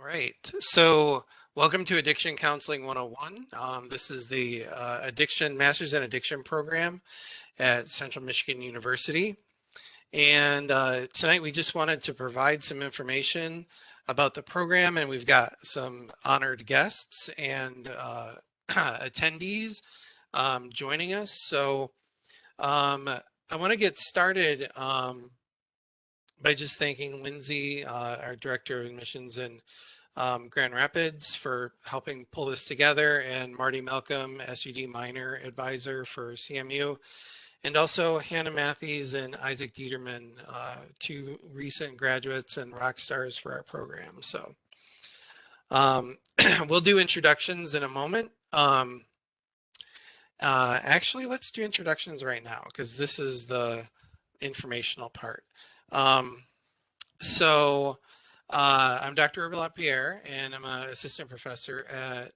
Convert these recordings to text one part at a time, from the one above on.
right. So welcome to Addiction Counseling 101. This is the Masters in Addiction program at Central Michigan University. And tonight we just wanted to provide some information about the program, and we've got some honored guests and attendees joining us. So I want to get started by just thanking Lindsay, our Director of Admissions in Grand Rapids, for helping pull this together, and Marty Malcolm, SUD Minor Advisor for CMU, and also Hannah Matthews and Isaac Dieterman, two recent graduates and rock stars for our program. So we'll do introductions in a moment. Actually, let's do introductions right now because this is the informational part. I'm Dr. Herbert Pierre, and I'm an assistant professor at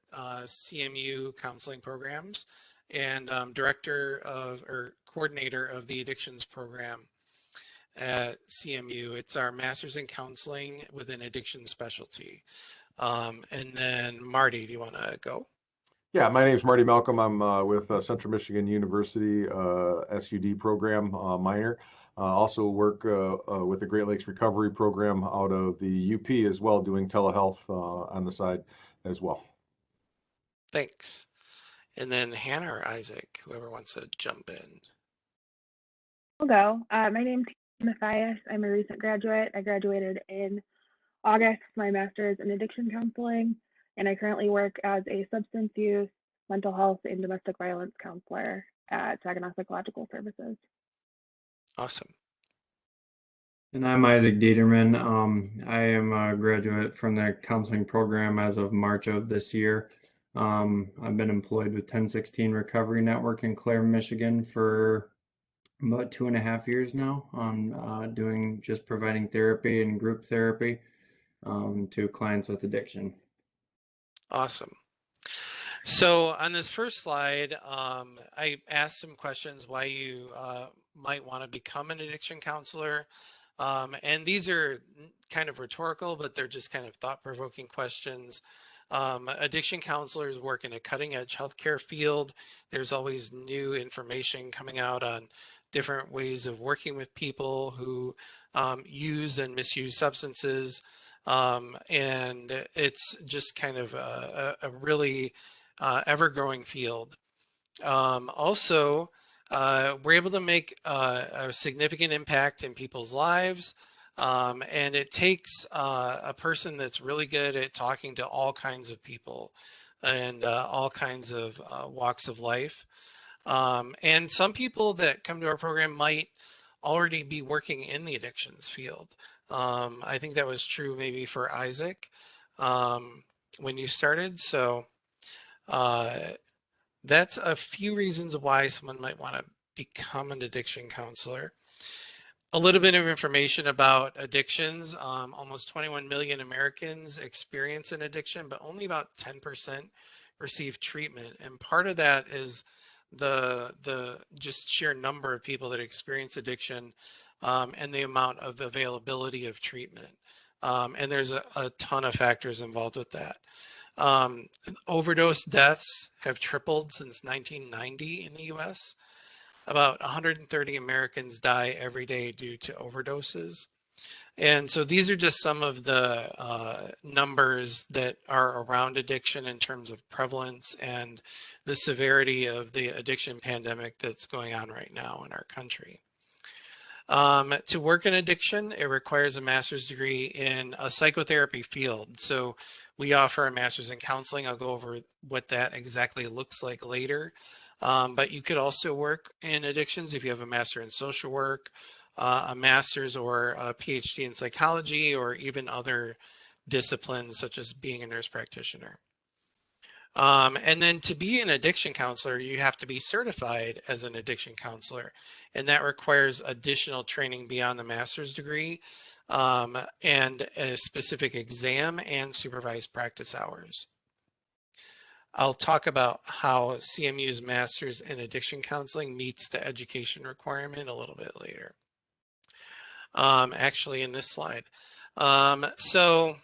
CMU Counseling Programs, and director of or coordinator of the addictions program at CMU. It's our master's in counseling with an addiction specialty. And then Marty, do you want to go? Yeah, my name is Marty Malcolm. I'm with Central Michigan University SUD program minor. Also work with the Great Lakes Recovery Program out of the UP as well, doing telehealth on the side as well. Thanks. And then Hannah or Isaac, whoever wants to jump in. I'll go. My name's Matthias. I'm a recent graduate. I graduated in August, my master's in addiction counseling, and I currently work as a substance use, mental health, and domestic violence counselor at Saginaw Psychological Services. Awesome. And I'm Isaac Dieterman. I am a graduate from the counseling program as of March of this year. I've been employed with 1016 Recovery Network in Clare, Michigan for about 2.5 years now. Doing just providing therapy and group therapy to clients with addiction. Awesome. So on this first slide, I asked some questions why you might want to become an addiction counselor. And these are kind of rhetorical, but they're just kind of thought-provoking questions. Addiction counselors work in a cutting-edge healthcare field. There's always new information coming out on different ways of working with people who use and misuse substances. And it's just kind of a really ever-growing field. Also, we're able to make a significant impact in people's lives. And it takes a person that's really good at talking to all kinds of people and all kinds of walks of life. And some people that come to our program might already be working in the addictions field. I think that was true maybe for Isaac when you started. So that's a few reasons why someone might want to become an addiction counselor. A little bit of information about addictions. Almost 21 million Americans experience an addiction, but only about 10% receive treatment. And part of that is the just sheer number of people that experience addiction and the amount of availability of treatment. And there's a ton of factors involved with that. Overdose deaths have tripled since 1990 in the US. About 130 Americans die every day due to overdoses. And so these are just some of the numbers that are around addiction in terms of prevalence and the severity of the addiction pandemic that's going on right now in our country. To work in addiction, it requires a master's degree in a psychotherapy field. So we offer a master's in counseling. I'll go over what that exactly looks like later. But you could also work in addictions if you have a master in social work, a master's or a PhD in psychology, or even other disciplines such as being a nurse practitioner. And then to be an addiction counselor, you have to be certified as an addiction counselor. And that requires additional training beyond the master's degree and a specific exam and supervised practice hours. I'll talk about how CMU's Master's in Addiction Counseling meets the education requirement a little bit later. Actually in this slide. So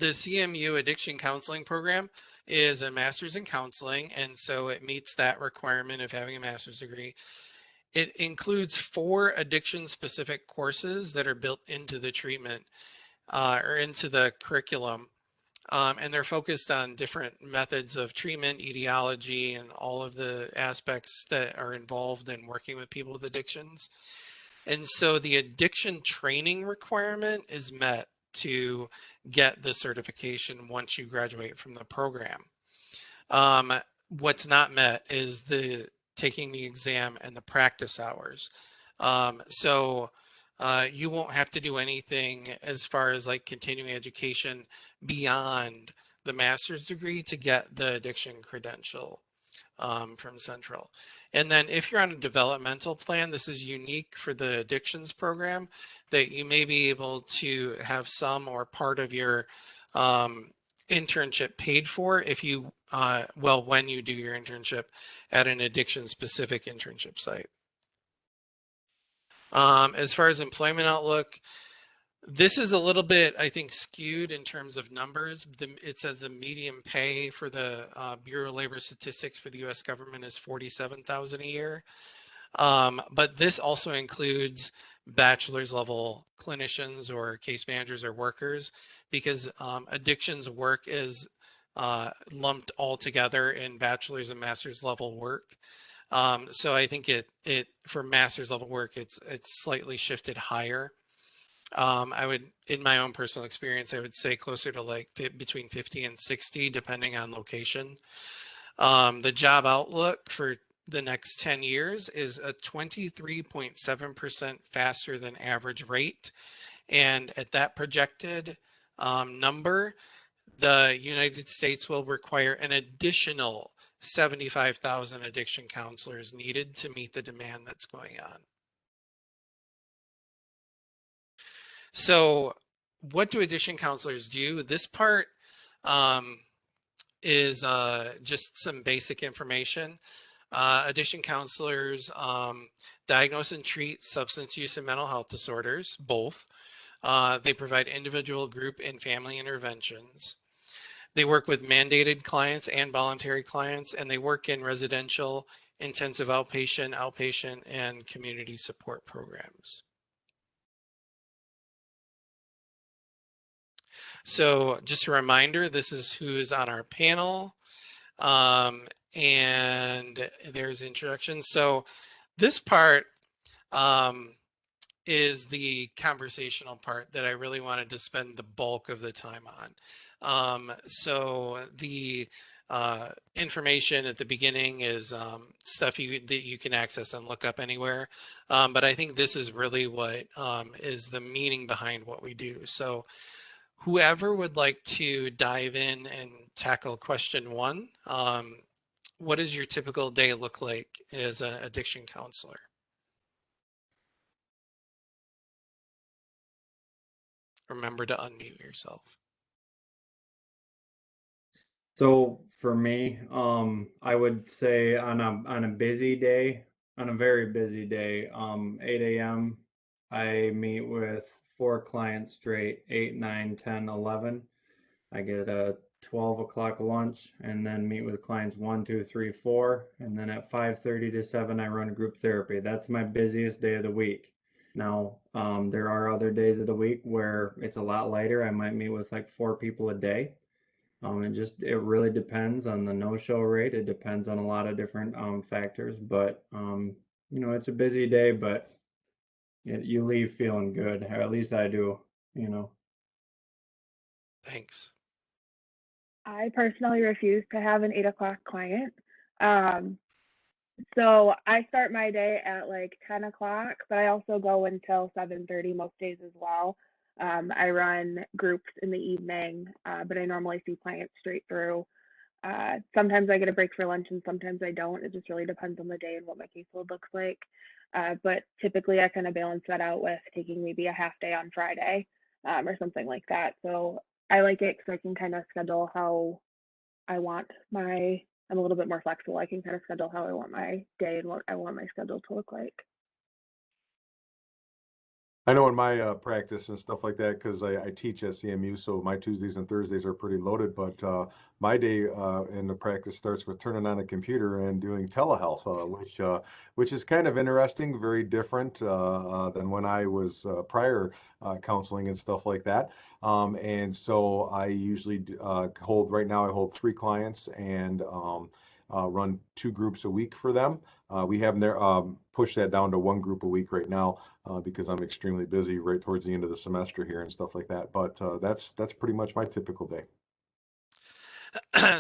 The CMU addiction counseling program is a master's in counseling, and so it meets that requirement of having a master's degree. It includes 4 addiction specific courses that are built into the treatment or into the curriculum. And they're focused on different methods of treatment, etiology, and all of the aspects that are involved in working with people with addictions. And so the addiction training requirement is met to get the certification once you graduate from the program. Um, what's not met is the taking the exam and the practice hours. You won't have to do anything as far as like continuing education beyond the master's degree to get the addiction credential from Central. And then if you're on a developmental plan, this is unique for the addictions program that you may be able to have some or part of your internship paid for if you, when you do your internship at an addiction specific internship site. As far as employment outlook, this is a little bit, I think, skewed in terms of numbers. It says the median pay for the Bureau of Labor Statistics for the U.S. government is $47,000 a year. But this also includes bachelor's level clinicians or case managers or workers, because addictions work is lumped all together in bachelor's and master's level work. So I think it for master's level work, it's slightly shifted higher. I would, in my own personal experience, I would say closer to like between 50 and 60, depending on location. The job outlook for the next 10 years is a 23.7% faster than average rate. And at that projected number, the United States will require an additional 75,000 addiction counselors needed to meet the demand that's going on. So what do addiction counselors do? This part is just some basic information. Addiction counselors diagnose and treat substance use and mental health disorders, both. They provide individual, group, and family interventions. They work with mandated clients and voluntary clients, and they work in residential, intensive outpatient, and community support programs. So just a reminder, this is who is on our panel. And there's introduction. So this part is the conversational part that I really wanted to spend the bulk of the time on. So the information at the beginning is stuff that you can access and look up anywhere. But I think this is really what is the meaning behind what we do. So whoever would like to dive in and tackle question 1, what does your typical day look like as an addiction counselor? Remember to unmute yourself. So for me, I would say on a busy day, on a very busy day, 8 a.m. I meet with 4 clients straight, 8, 9, 10, 11. I get a 12 o'clock lunch and then meet with clients 1, 2, 3, 4. And then at 5:30 to 7, I run group therapy. That's my busiest day of the week. Now, there are other days of the week where it's a lot lighter. I might meet with like 4 people a day. It really depends on the no-show rate. It depends on a lot of different factors, but it's a busy day, but you leave feeling good, or at least I do, you know. Thanks. I personally refuse to have an 8 o'clock client. So I start my day at like 10 o'clock, but I also go until 7:30 most days as well. I run groups in the evening, but I normally see clients straight through. Sometimes I get a break for lunch and sometimes I don't. It just really depends on the day and what my caseload looks like. But typically I kind of balance that out with taking maybe a half day on Friday or something like that. So I like it because I can kind of schedule how I want my, I'm a little bit more flexible. I can kind of schedule how I want my day and what I want my schedule to look like. I know in my practice and stuff like that, because I teach at CMU, so my Tuesdays and Thursdays are pretty loaded. But my day in the practice starts with turning on a computer and doing telehealth, which is kind of interesting, very different than when I was prior counseling and stuff like that. And so I usually hold right now. I hold 3 clients and run 2 groups a week for them. We have there pushed that down to 1 group a week right now because I'm extremely busy right towards the end of the semester here and stuff like that. But that's pretty much my typical day.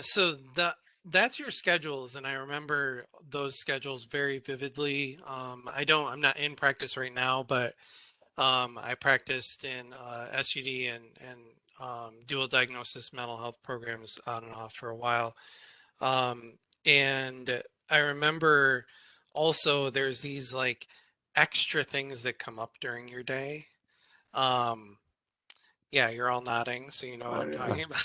So that's your schedules, and I remember those schedules very vividly. I'm not in practice right now, but I practiced in SUD and dual diagnosis mental health programs on and off for a while. Um, and I remember also there's these like extra things that come up during your day. Um, yeah, you're all nodding, so you know what Oh I'm yeah. talking about.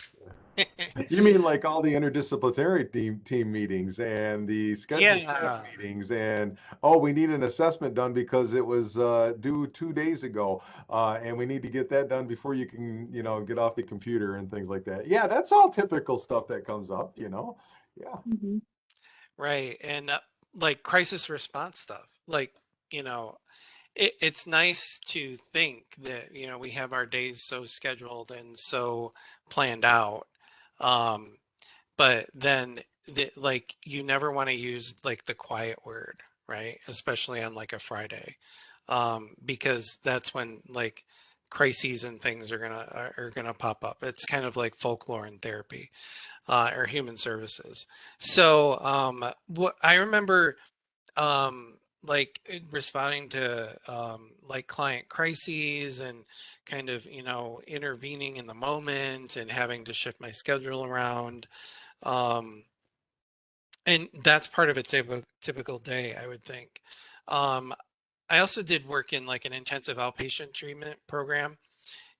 You mean like all the interdisciplinary team meetings and the schedule staff Yeah. meetings and oh, we need an assessment done because it was due 2 days ago, and we need to get that done before you can, get off the computer and things like that. Yeah, that's all typical stuff that comes up. Yeah. Hmm. Right. And like crisis response stuff. Like, you know, it's nice to think that, we have our days so scheduled and so planned out. Um, but then like you never want to use like the quiet word, right? Especially on like a Friday. Because that's when like crises and things are gonna pop up. It's kind of like folklore in therapy. Or human services. So what I remember like responding to like client crises and kind of intervening in the moment and having to shift my schedule around. Um, and that's part of a typical day, I would think. Um, I also did work in like an intensive outpatient treatment program,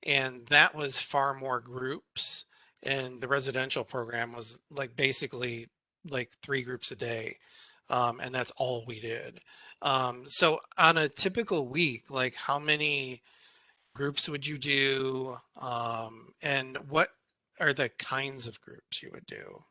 and that was far more groups, and the residential program was like basically like 3 groups a day, and that's all we did. So on a typical week, like how many groups would you do, and what are the kinds of groups you would do?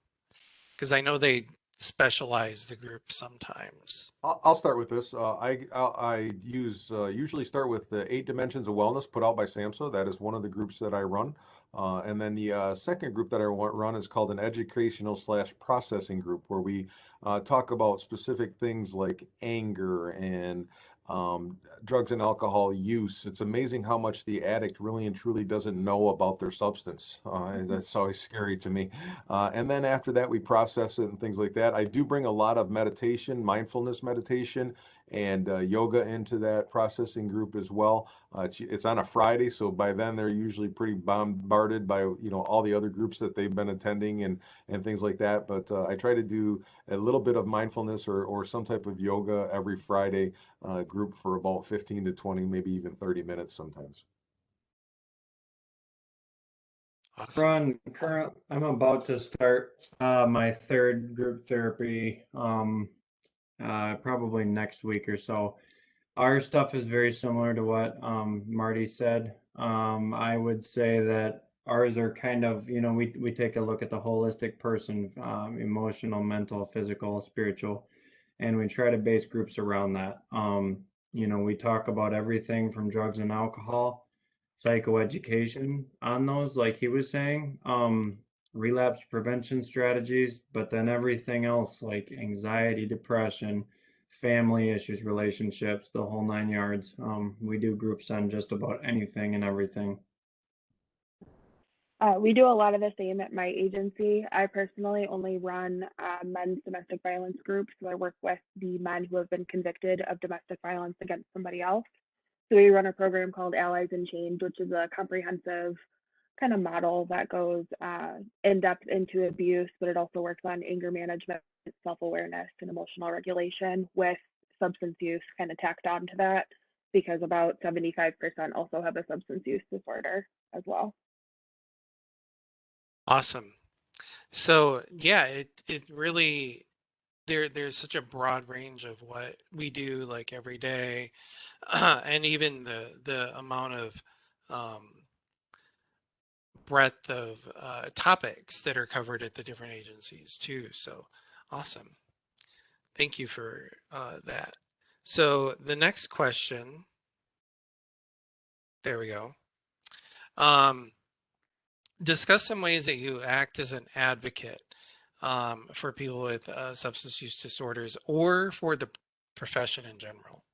Because I know they specialize the groups sometimes. I'll start with this. I use usually start with the 8 dimensions of wellness put out by SAMHSA. That is one of the groups that I run. And then the second group that I run is called an educational slash processing group, where we talk about specific things like anger and drugs and alcohol use. It's amazing how much the addict really and truly doesn't know about their substance. And that's always scary to me. And then after that, we process it and things like that. I do bring a lot of meditation, mindfulness meditation, and yoga into that processing group as well. It's on a Friday, so by then they're usually pretty bombarded by all the other groups that they've been attending and things like that. But I try to do a little bit of mindfulness or some type of yoga every Friday group for about 15 to 20, maybe even 30 minutes sometimes. Awesome. I'm about to start my third group therapy probably next week or so. Our stuff is very similar to what Marty said. I would say that ours are kind of, we take a look at the holistic person, emotional, mental, physical, spiritual, and we try to base groups around that. We talk about everything from drugs and alcohol, psychoeducation on those, like he was saying, relapse prevention strategies, but then everything else like anxiety, depression, family issues, relationships, the whole 9 yards. We do groups on just about anything and everything. We do a lot of the same at my agency. I personally only run men's domestic violence groups, so I work with the men who have been convicted of domestic violence against somebody else. So we run a program called Allies in Change, which is a comprehensive kind of model that goes in depth into abuse, but it also works on anger management, self awareness, and emotional regulation with substance use kind of tacked onto that, because about 75% also have a substance use disorder as well. Awesome. So yeah, it really there's such a broad range of what we do like every day, and even the amount of um, breadth of topics that are covered at the different agencies too. So awesome. Thank you for that. So the next question, there we go. Discuss some ways that you act as an advocate for people with substance use disorders or for the profession in general.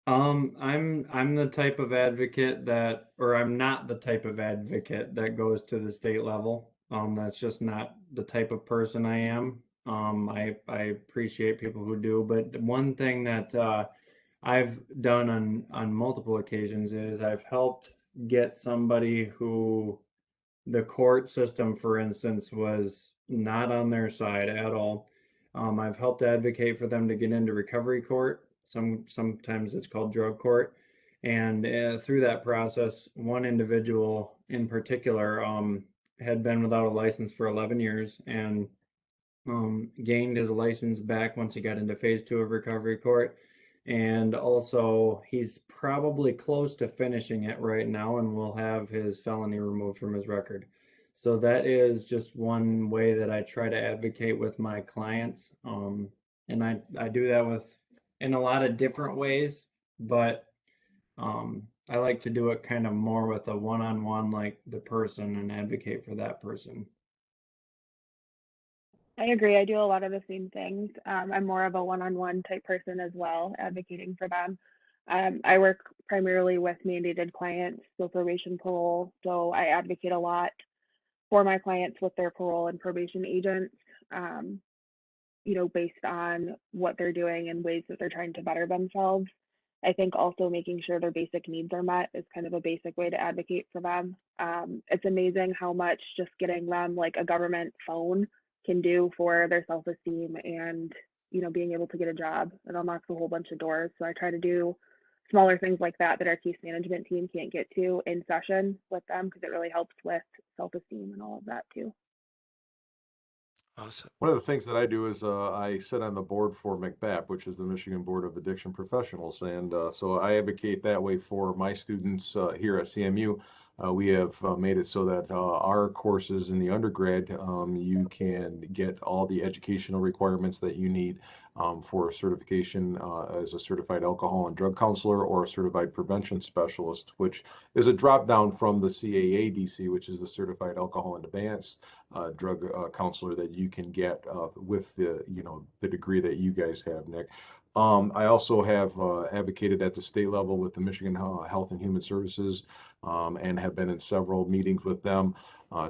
I'm the type of advocate that, or I'm not the type of advocate that goes to the state level. That's just not the type of person I am. I appreciate people who do, but one thing that I've done on multiple occasions is I've helped get somebody who the court system, for instance, was not on their side at all. I've helped advocate for them to get into recovery court. Sometimes it's called drug court, and through that process, one individual in particular had been without a license for 11 years and gained his license back once he got into phase 2 of recovery court. And also, he's probably close to finishing it right now and will have his felony removed from his record. So that is just one way that I try to advocate with my clients. And I do that with in a lot of different ways, but I like to do it kind of more with a one-on-one, like the person, and advocate for that person. I agree. I do a lot of the same things. I'm more of a one-on-one type person as well, advocating for them. I work primarily with mandated clients, so probation, parole. So I advocate a lot for my clients with their parole and probation agents, um, based on what they're doing and ways that they're trying to better themselves. I think also making sure their basic needs are met is kind of a basic way to advocate for them. It's amazing how much just getting them like a government phone can do for their self-esteem and being able to get a job. It unlocks a whole bunch of doors. So I try to do smaller things like that that our case management team can't get to in session with them because it really helps with self-esteem and all of that too. Awesome. One of the things that I do is I sit on the board for McBAP, which is the Michigan Board of Addiction Professionals, and so I advocate that way for my students here at CMU. We have made it so that our courses in the undergrad, you can get all the educational requirements that you need for certification as a certified alcohol and drug counselor or a certified prevention specialist, which is a drop down from the CAADC, which is the certified alcohol and advanced drug counselor that you can get with the degree that you guys have, Nick. I also have advocated at the state level with the Michigan Health and Human Services and have been in several meetings with them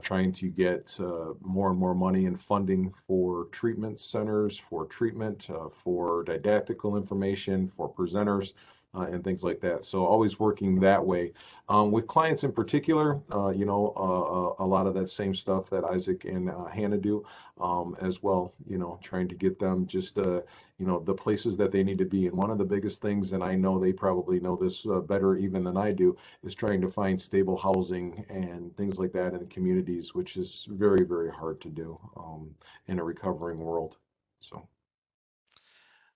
trying to get more and more money and funding for treatment centers, for treatment, for didactical information, for presenters, and things like that. So always working that way. With clients in particular, a lot of that same stuff that Isaac and Hannah do as well, trying to get them just, the places that they need to be. And one of the biggest things, and I know they probably know this better even than I do, is trying to find stable housing and things like that in communities, which is very, very hard to do in a recovering world. So.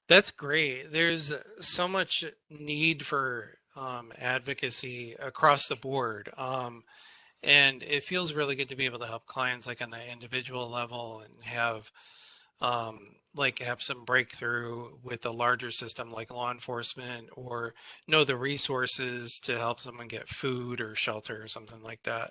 That's great. There's so much need for advocacy across the board. And it feels really good to be able to help clients like on the individual level and have some breakthrough with a larger system like law enforcement or know the resources to help someone get food or shelter or something like that.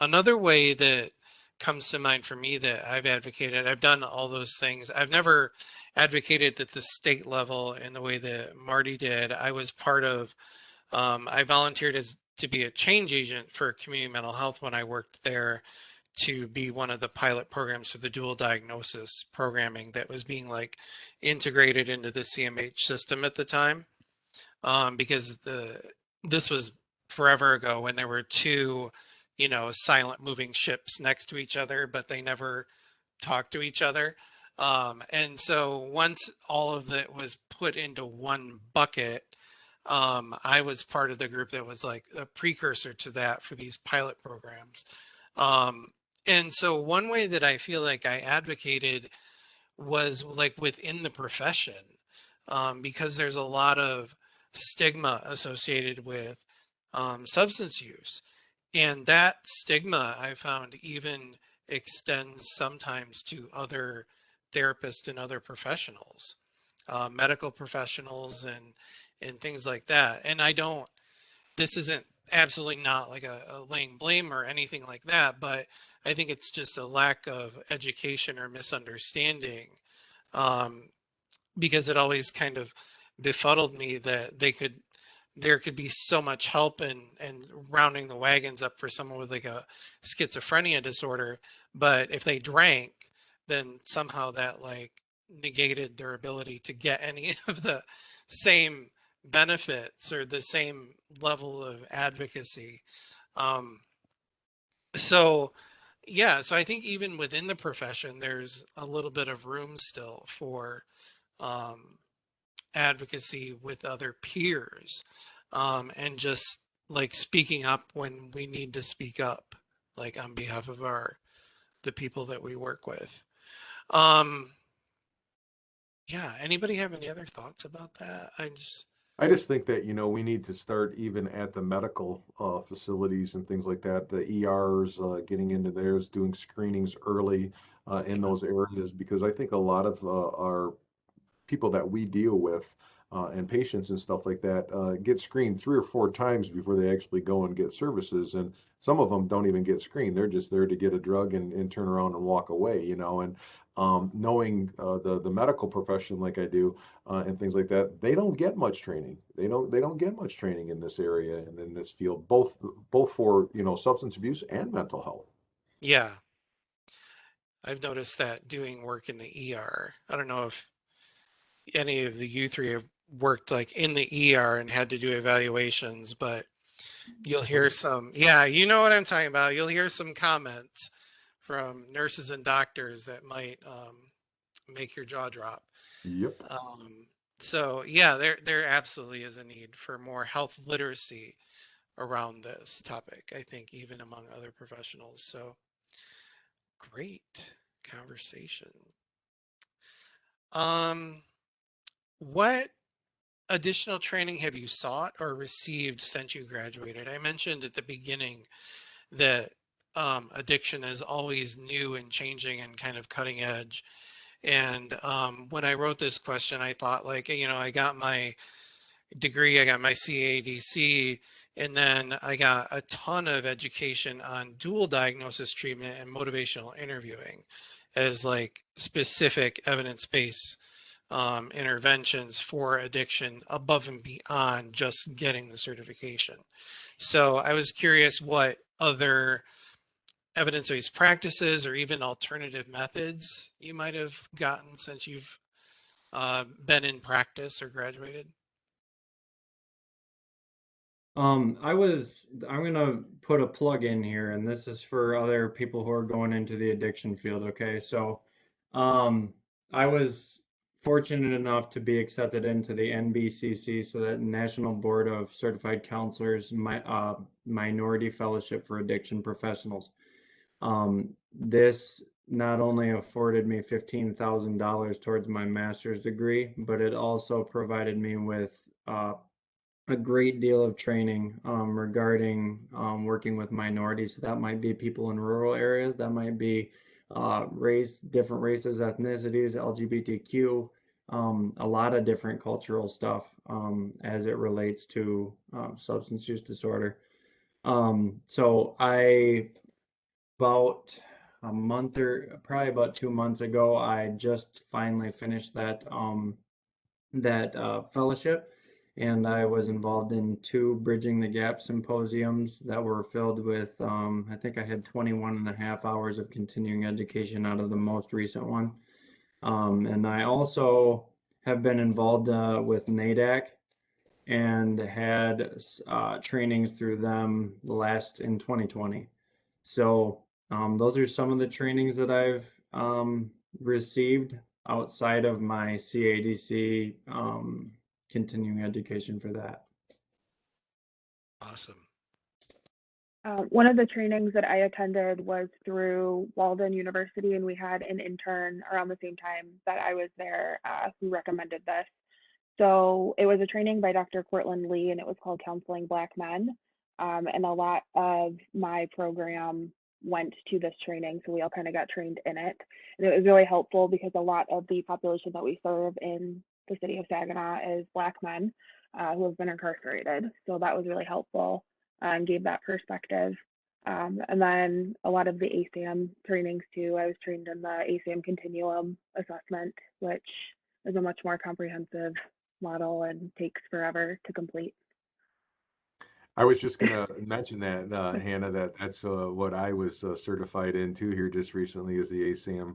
Another way that comes to mind for me that I've advocated, I've done all those things. I've never advocated at the state level in the way that Marty did. I was part of, I volunteered as to be a change agent for community mental health when I worked there to be one of the pilot programs for the dual diagnosis programming that was being like integrated into the CMH system at the time. Because this was forever ago when there were two, silent moving ships next to each other, but they never talked to each other. And so once all of it was put into one bucket, I was part of the group that was like a precursor to that for these pilot programs. Um, And so one way that I feel like I advocated was like within the profession, because there's a lot of stigma associated with substance use. And that stigma I found even extends sometimes to other therapists and other professionals, medical professionals and things like that. And I don't, this isn't absolutely not like a laying blame or anything like that, but I think it's just a lack of education or misunderstanding, um, because it always kind of befuddled me that there could be so much help in rounding the wagons up for someone with like a schizophrenia disorder, but if they drank, then somehow that like negated their ability to get any of the same benefits or the same level of advocacy. Um, so yeah, so I think even within the profession, there's a little bit of room still for um, advocacy with other peers, and just like speaking up when we need to speak up, like on behalf of the people that we work with. Um, yeah, anybody have any other thoughts about that? I just think that, we need to start even at the medical facilities and things like that, the ERs, getting into theirs, doing screenings early in Yeah, those areas, because I think a lot of our people that we deal with and patients and stuff like that get screened 3 or 4 times before they actually go and get services. And some of them don't even get screened. They're just there to get a drug and turn around and walk away, And knowing the medical profession like I do and things like that, they don't get much training. They don't get much training in this area and in this field, both for substance abuse and mental health. yeah, I've noticed that doing work in the ER. I don't know if any of the you three have worked like in the ER and had to do evaluations, but you'll hear some, yeah, you know what I'm talking about. You'll hear some comments from nurses and doctors that might make your jaw drop. Yep. Um, so yeah, there absolutely is a need for more health literacy around this topic, I think, even among other professionals. So great conversation. Um, what additional training have you sought or received since you graduated? I mentioned at the beginning that addiction is always new and changing and kind of cutting edge. And when I wrote this question, I thought like, I got my degree, I got my CADC, and then I got a ton of education on dual diagnosis treatment and motivational interviewing as like specific evidence-based interventions for addiction above and beyond just getting the certification. So I was curious what other evidence-based practices or even alternative methods you might have gotten since you've been in practice or graduated. I'm gonna put a plug in here, and this is for other people who are going into the addiction field, okay? So, um, I was fortunate enough to be accepted into the NBCC, so that National Board of Certified Counselors, Minority Fellowship for Addiction Professionals. This not only afforded me $15,000 towards my master's degree, but it also provided me with a great deal of training regarding working with minorities. So that might be people in rural areas, that might be different races, ethnicities, LGBTQ, a lot of different cultural stuff as it relates to substance use disorder. So about a month or probably about 2 months ago, I just finally finished that fellowship, and I was involved in two Bridging the Gap symposiums that were filled with, I think I had 21 and a half hours of continuing education out of the most recent one. And I also have been involved with NADAC and had trainings through them last in 2020. So those are some of the trainings that I've received outside of my CADC continuing education for that. Awesome. One of the trainings that I attended was through Walden University, and we had an intern around the same time that I was there who recommended this. So it was a training by Dr. Cortland Lee, and it was called Counseling Black Men. And a lot of my program went to this training, so we all kind of got trained in it. And it was really helpful because a lot of the population that we serve in the city of Saginaw is Black men who have been incarcerated. So that was really helpful and gave that perspective. And then a lot of the ASAM trainings too. I was trained in the ASAM continuum assessment, which is a much more comprehensive model and takes forever to complete. I was just gonna mention that, Hannah, that's what I was certified in too here just recently is the ASAM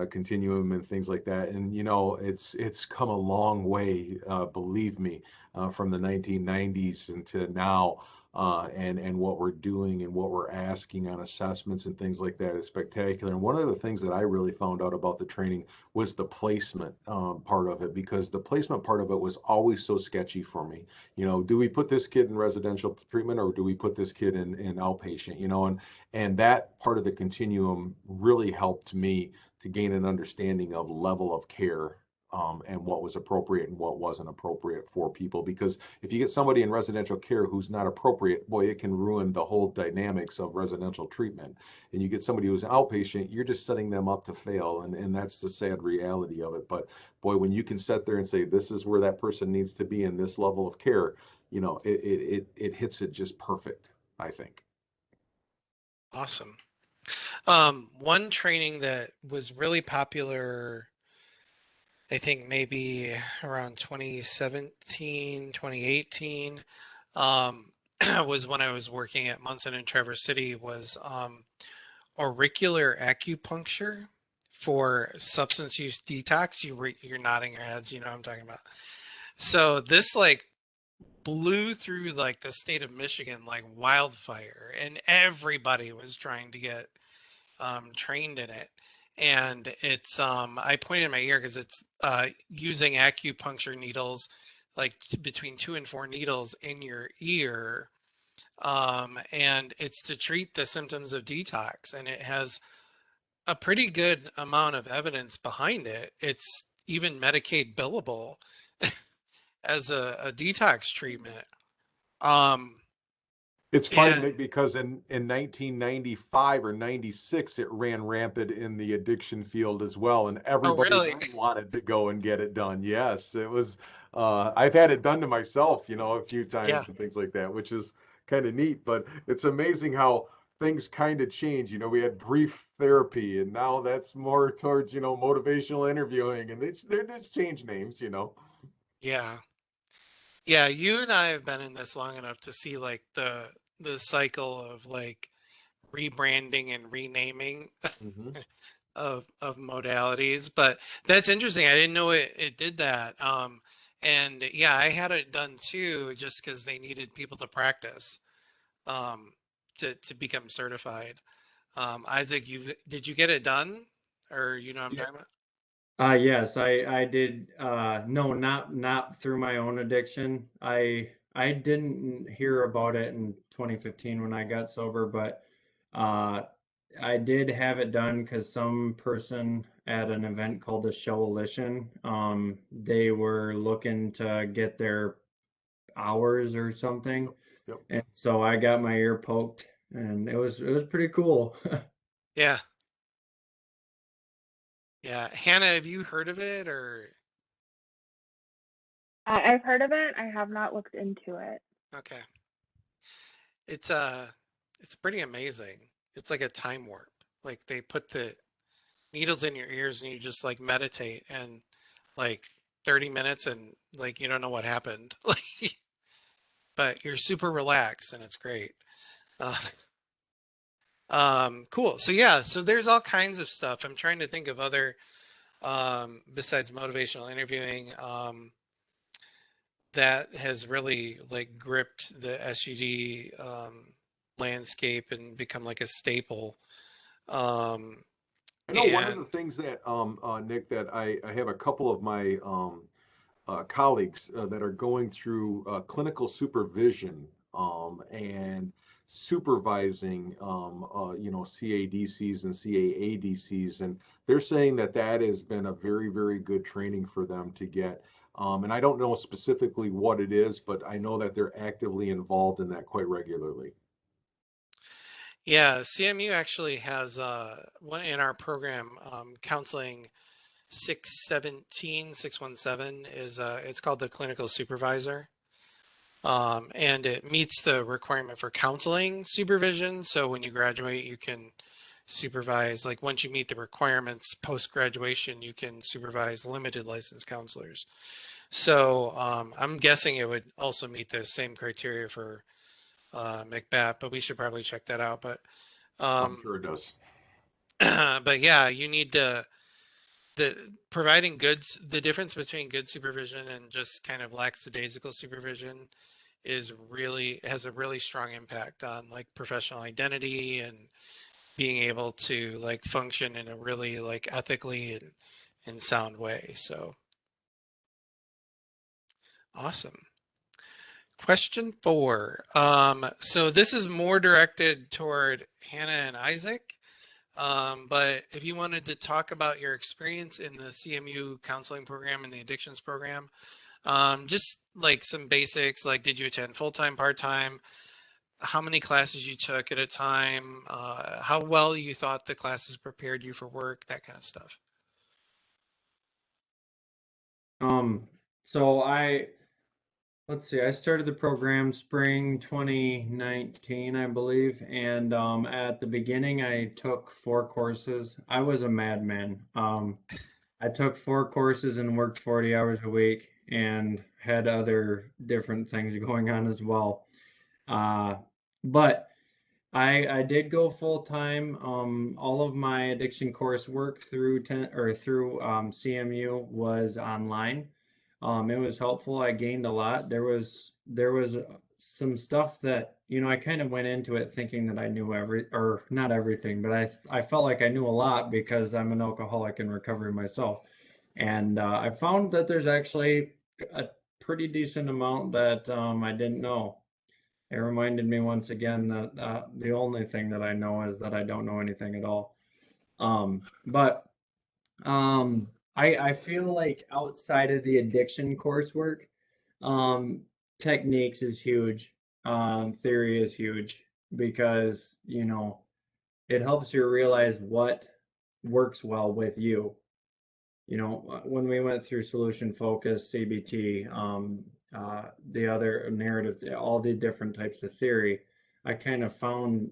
continuum and things like that. And you know, it's come a long way, believe me, from the 1990s into now. And what we're doing and what we're asking on assessments and things like that is spectacular. And one of the things that I really found out about the training was the placement part of it, because the placement part of it was always so sketchy for me. You know, do we put this kid in residential treatment or do we put this kid in outpatient? You know, and that part of the continuum really helped me to gain an understanding of level of care, and what was appropriate and what wasn't appropriate for people. Because if you get somebody in residential care who's not appropriate, boy, it can ruin the whole dynamics of residential treatment. And you get somebody who's an outpatient, you're just setting them up to fail. And that's the sad reality of it. But boy, when you can sit there and say, this is where that person needs to be in this level of care, you know, it hits it just perfect, I think. Awesome. One training that was really popular, I think maybe around 2017, 2018, was when I was working at Munson and Traverse City was auricular acupuncture for substance use detox. You're nodding your heads, you know what I'm talking about. So this like blew through like the state of Michigan like wildfire, and everybody was trying to get trained in it. And it's I pointed my ear because it's using acupuncture needles, like between 2 and 4 needles in your ear, and it's to treat the symptoms of detox, and it has a pretty good amount of evidence behind it. It's even Medicaid billable as a detox treatment. Um, It's funny, and Nick, because in 1995 or 96, it ran rampant in the addiction field as well, and oh, everybody really? then wanted to go and get it done. Yes, it was. I've had it done to myself, you know, a few Yeah, times and things like that, which is kind of neat. But it's amazing how things kind of change. You know, we had brief therapy, and now that's more towards, you know, motivational interviewing, and they're just change names, you know. yeah. Yeah, you and I have been in this long enough to see like the cycle of like rebranding and renaming Hmm. of modalities. But that's interesting. I didn't know it did that. And yeah, I had it done too, just because they needed people to practice um, to become certified. Isaac, you did you get it done, or you know what I'm Yeah. talking about? Yes, I did. No, not through my own addiction. I didn't hear about it in 2015 when I got sober, but uh, I did have it done because some person at an event called the Shoalition, they were looking to get their hours or something, Yep. and so I got my ear poked, and it was pretty cool. Yeah, yeah. Hannah, have you heard of it or? I've heard of it. I have not looked into it. Okay. It's pretty amazing. It's like a time warp. Like they put the needles in your ears and you just like meditate and like 30 minutes and like you don't know what happened. Like but you're super relaxed and it's great. Uh, cool. So yeah, so there's all kinds of stuff. I'm trying to think of other besides motivational interviewing that has really like gripped the SUD landscape and become like a staple. Um, I know one of the and things that, Nick, that I have a couple of my colleagues that are going through clinical supervision. And supervising, CADCs and CAADCs, and they're saying that that has been a very, very good training for them to get. And I don't know specifically what it is, but I know that they're actively involved in that quite regularly. Yeah, CMU actually has one in our program, counseling 617 is it's called the clinical supervisor. And it meets the requirement for counseling supervision. So when you graduate, you can supervise, like once you meet the requirements post graduation, you can supervise limited license counselors. So I'm guessing it would also meet the same criteria for McBat, but we should probably check that out. But I'm sure it does. but yeah, you need to the providing goods. The difference between good supervision and just kind of lackadaisical supervision is really has a really strong impact on like professional identity and being able to like function in a really like ethically and sound way. So awesome. Question 4. So this is more directed toward Hannah and Isaac. But if you wanted to talk about your experience in the CMU counseling program and the addictions program, just like some basics, like did you attend full-time, part-time? How many classes you took at a time? How well you thought the classes prepared you for work, that kind of stuff. Um, so let's see, I started the program spring 2019, I believe, and at the beginning I took 4 courses. I was a madman. I took 4 courses and worked 40 hours a week and had other different things going on as well. Uh, but I did go full time. All of my addiction coursework through CMU was online. It was helpful. I gained a lot. There was some stuff that I kind of went into it thinking that I knew or not everything, but I felt like I knew a lot because I'm an alcoholic in recovery myself, and I found that there's actually a pretty decent amount that I didn't know. It reminded me once again that the only thing that I know is that I don't know anything at all. But I feel like outside of the addiction coursework, um, techniques is huge. Theory is huge because it helps you realize what works well with you. When we went through solution focus, CBT, the other narrative, all the different types of theory, I kind of found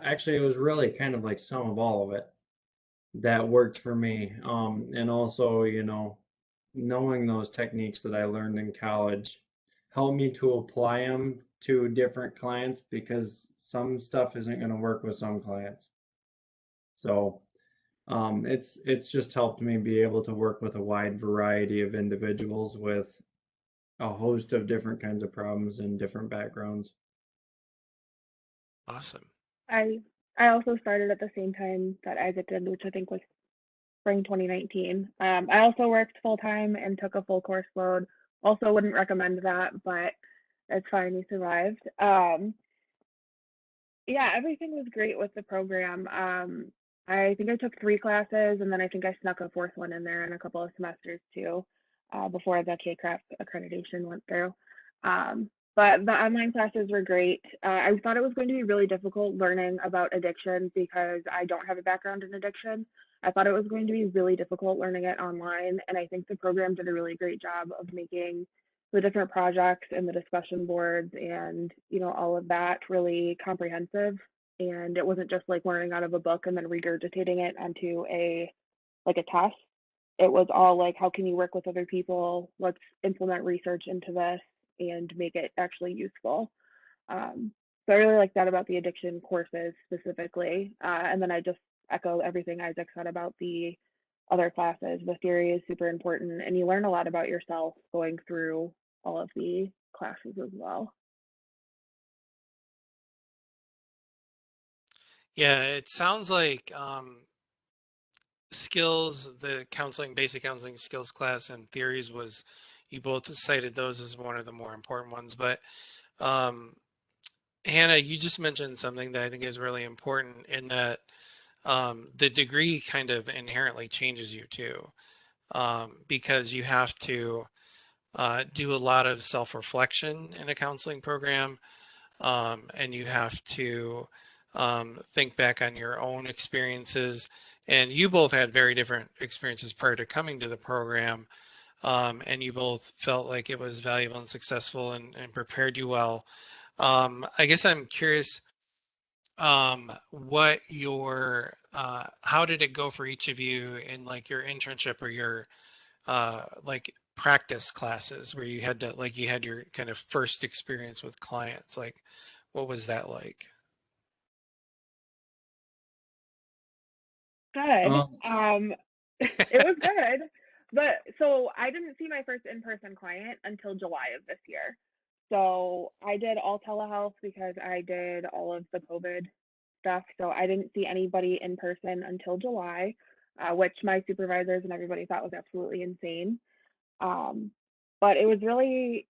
actually, it was really kind of like some of all of it that worked for me. And also, knowing those techniques that I learned in college helped me to apply them to different clients because some stuff isn't going to work with some clients. So, it's just helped me be able to work with a wide variety of individuals with a host of different kinds of problems and different backgrounds. Awesome. I also started at the same time that Isaac did, which I think was spring 2019. I also worked full time and took a full course load. Also, wouldn't recommend that, but it's fine. We survived. Yeah, everything was great with the program. I think I took 3 classes, and then I think I snuck a 4th one in there in a couple of semesters too, before the KCRAP accreditation went through. But the online classes were great. I thought it was going to be really difficult learning about addiction because I don't have a background in addiction. I thought it was going to be really difficult learning it online, and I think the program did a really great job of making the different projects and the discussion boards and all of that really comprehensive. And it wasn't just like learning out of a book and then regurgitating it onto a test. It was all like, how can you work with other people? Let's implement research into this and make it actually useful. So I really like that about the addiction courses specifically. And then I just echo everything Isaac said about the other classes. The theory is super important, and you learn a lot about yourself going through all of the classes as well. Yeah, it sounds like the basic counseling skills class and theories was, you both cited those as one of the more important ones. But um, Hannah, you just mentioned something that I think is really important in that the degree kind of inherently changes you too, because you have to do a lot of self-reflection in a counseling program, and you have to think back on your own experiences. And you both had very different experiences prior to coming to the program, and you both felt like it was valuable and successful and prepared you well. I guess I'm curious what your how did it go for each of you in like your internship or your like practice classes where you had to like you had your kind of first experience with clients, like what was that like? Good. Um, It was good. But so I didn't see my first in-person client until July of this year. So I did all telehealth because I did all of the COVID stuff. So I didn't see anybody in person until July, which my supervisors and everybody thought was absolutely insane. Um, but I was really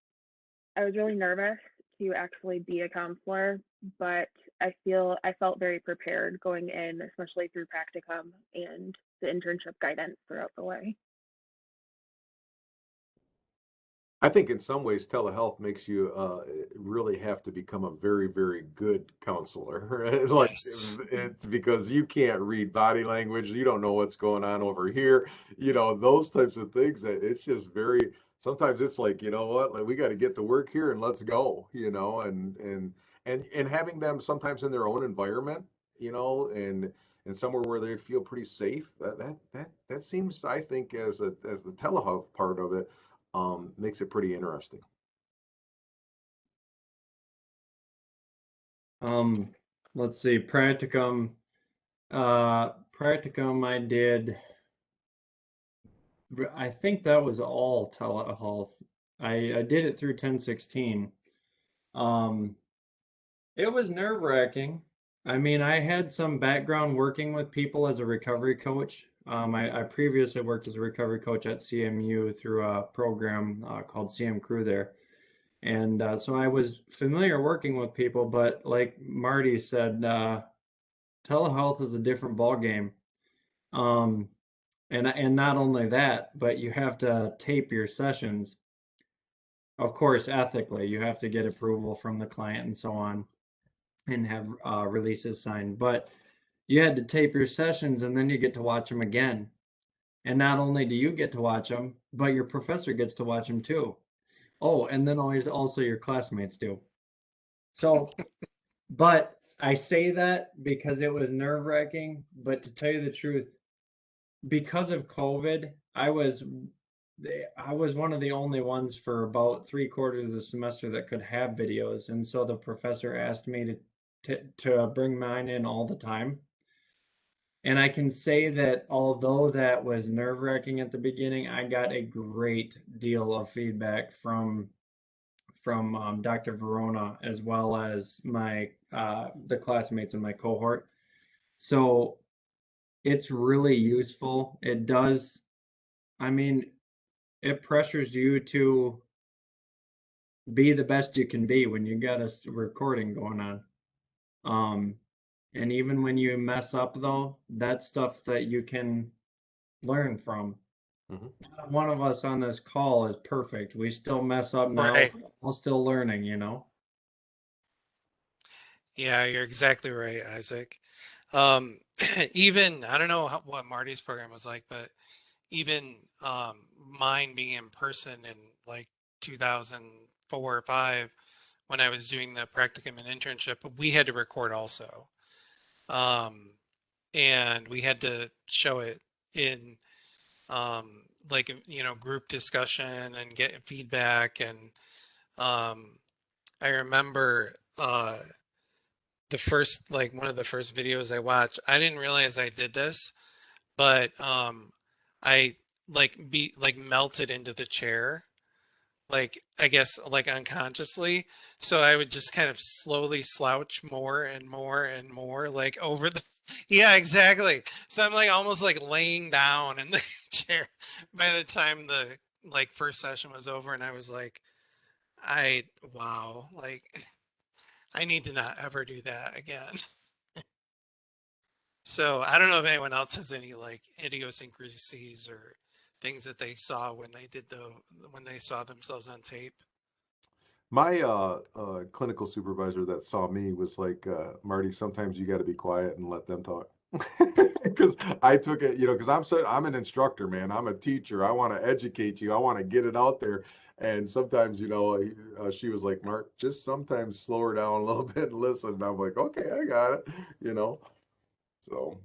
nervous to actually be a counselor, but I felt very prepared going in, especially through practicum and the internship guidance throughout the way. I think in some ways telehealth makes you really have to become a very, very good counselor. Right? Like Yes. it's because you can't read body language, you don't know what's going on over here, those types of things. It's just very sometimes it's like, you know what, like we got to get to work here and let's go, and having them sometimes in their own environment, and somewhere where they feel pretty safe. That seems, I think, as the telehealth part of it makes it pretty interesting. um, let's see, practicum. Practicum I did. I think that was all telehealth. I did it through 1016. Um, it was nerve-wracking. I mean, I had some background working with people as a recovery coach. I previously worked as a recovery coach at CMU through a program called CM Crew there. And so I was familiar working with people, but like Marty said, telehealth is a different ballgame. Um, and not only that, but you have to tape your sessions. Of course, ethically, you have to get approval from the client and so on, and have releases signed. But you had to tape your sessions, and then you get to watch them again. And not only do you get to watch them, but your professor gets to watch them too. Oh, and then always also your classmates do. So, but I say that because it was nerve-wracking. But to tell you the truth, because of COVID, I was one of the only ones for about three-quarters of the semester that could have videos, and so the professor asked me to bring mine in all the time. And I can say that although that was nerve-wracking at the beginning, I got a great deal of feedback from Dr. Verona as well as my the classmates in my cohort. So it's really useful. It does, I mean, it pressures you to be the best you can be when you got a recording going on. Um, and even when you mess up, though, that's stuff that you can learn from. Mhm. Not one of us on this call is perfect. We still mess up now. Right. We're still learning, you know? Yeah, you're exactly right, Isaac. Um, even I don't know what Marty's program was like, but even mine being in person in like 2004 or 5 when I was doing the practicum and internship, we had to record also. Um, and we had to show it in like group discussion and get feedback. And I remember the first like one of the first videos I watched, I didn't realize I did this, but I like melted into the chair, like I guess like unconsciously. So I would just kind of slowly slouch more and more and more like over the yeah, exactly. So I'm like almost like laying down in the chair by the time the like first session was over, and I was like, I wow, like I need to not ever do that again. So I don't know if anyone else has any like idiosyncrasies or things that they saw when they did when they saw themselves on tape. My clinical supervisor that saw me was like, Marty, sometimes you got to be quiet and let them talk. Because I took it, because I'm an instructor, man. I'm a teacher. I want to educate you. I want to get it out there. And sometimes, she was like, Mark, just sometimes slow her down a little bit and listen. And I'm like, okay, I got it, So,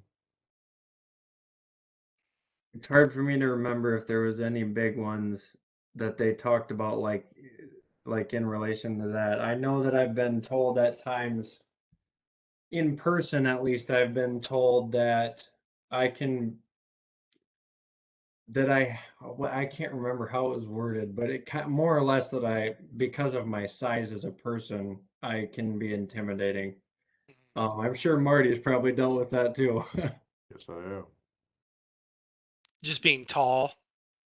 It's hard for me to remember if there was any big ones that they talked about like in relation to that. I know that I've been told at times in person at least I've been told that I can that I well, I can't remember how it was worded, but more or less that I because of my size as a person, I can be intimidating. I'm sure Marty's probably dealt with that too. yes, I am. Just being tall.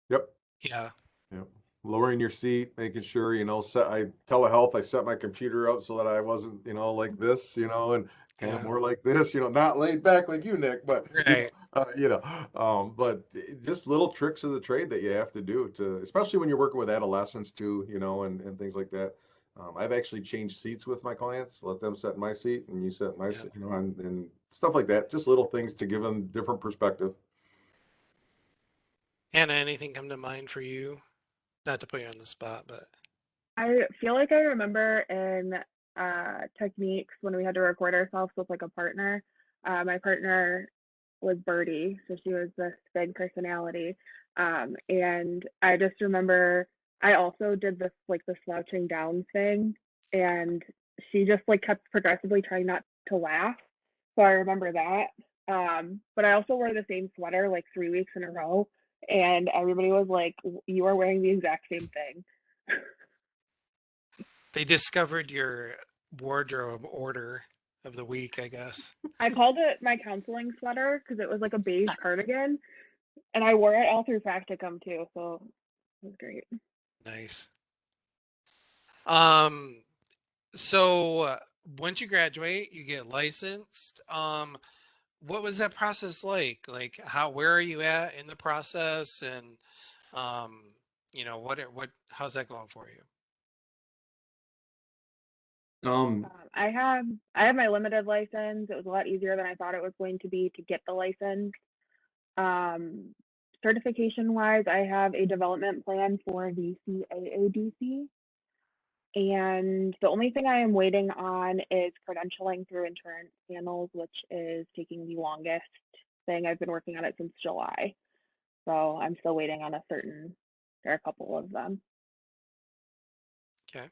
Yep. Yeah. Yep. Lowering your seat, making sure, I telehealth, I set my computer up so that I wasn't, like this, and kind of Yeah. more like this, not laid back like you, Nick, but, Right. just little tricks of the trade that you have to do especially when you're working with adolescents too, and things like that. I've actually changed seats with my clients, let them sit in my seat and you sit in my Yeah. seat, and stuff like that. Just little things to give them different perspective. Hannah, anything come to mind for you? Not to put you on the spot, but I feel like I remember in techniques when we had to record ourselves with like a partner. My partner was Birdie, so she was this big personality. And I just remember I also did this like the slouching down thing, and she just like kept progressively trying not to laugh. So I remember that. But I also wore the same sweater like 3 weeks in a row, and everybody was like, "You are wearing the exact same thing." they discovered your wardrobe order of the week, I guess. I called it my counseling sweater because it was like a beige cardigan, and I wore it all through practicum too, so it was great. Nice. Um, so once you graduate, you get licensed. What was that process like? Like where are you at in the process and um, how's that going for you? Um, I have my limited license. It was a lot easier than I thought it was going to be to get the license. Um, Certification wise, I have a development plan for the CAADC. And the only thing I am waiting on is credentialing through insurance panels, which is taking the longest thing. I've been working on it since July. So I'm still waiting on there are a couple of them. Okay.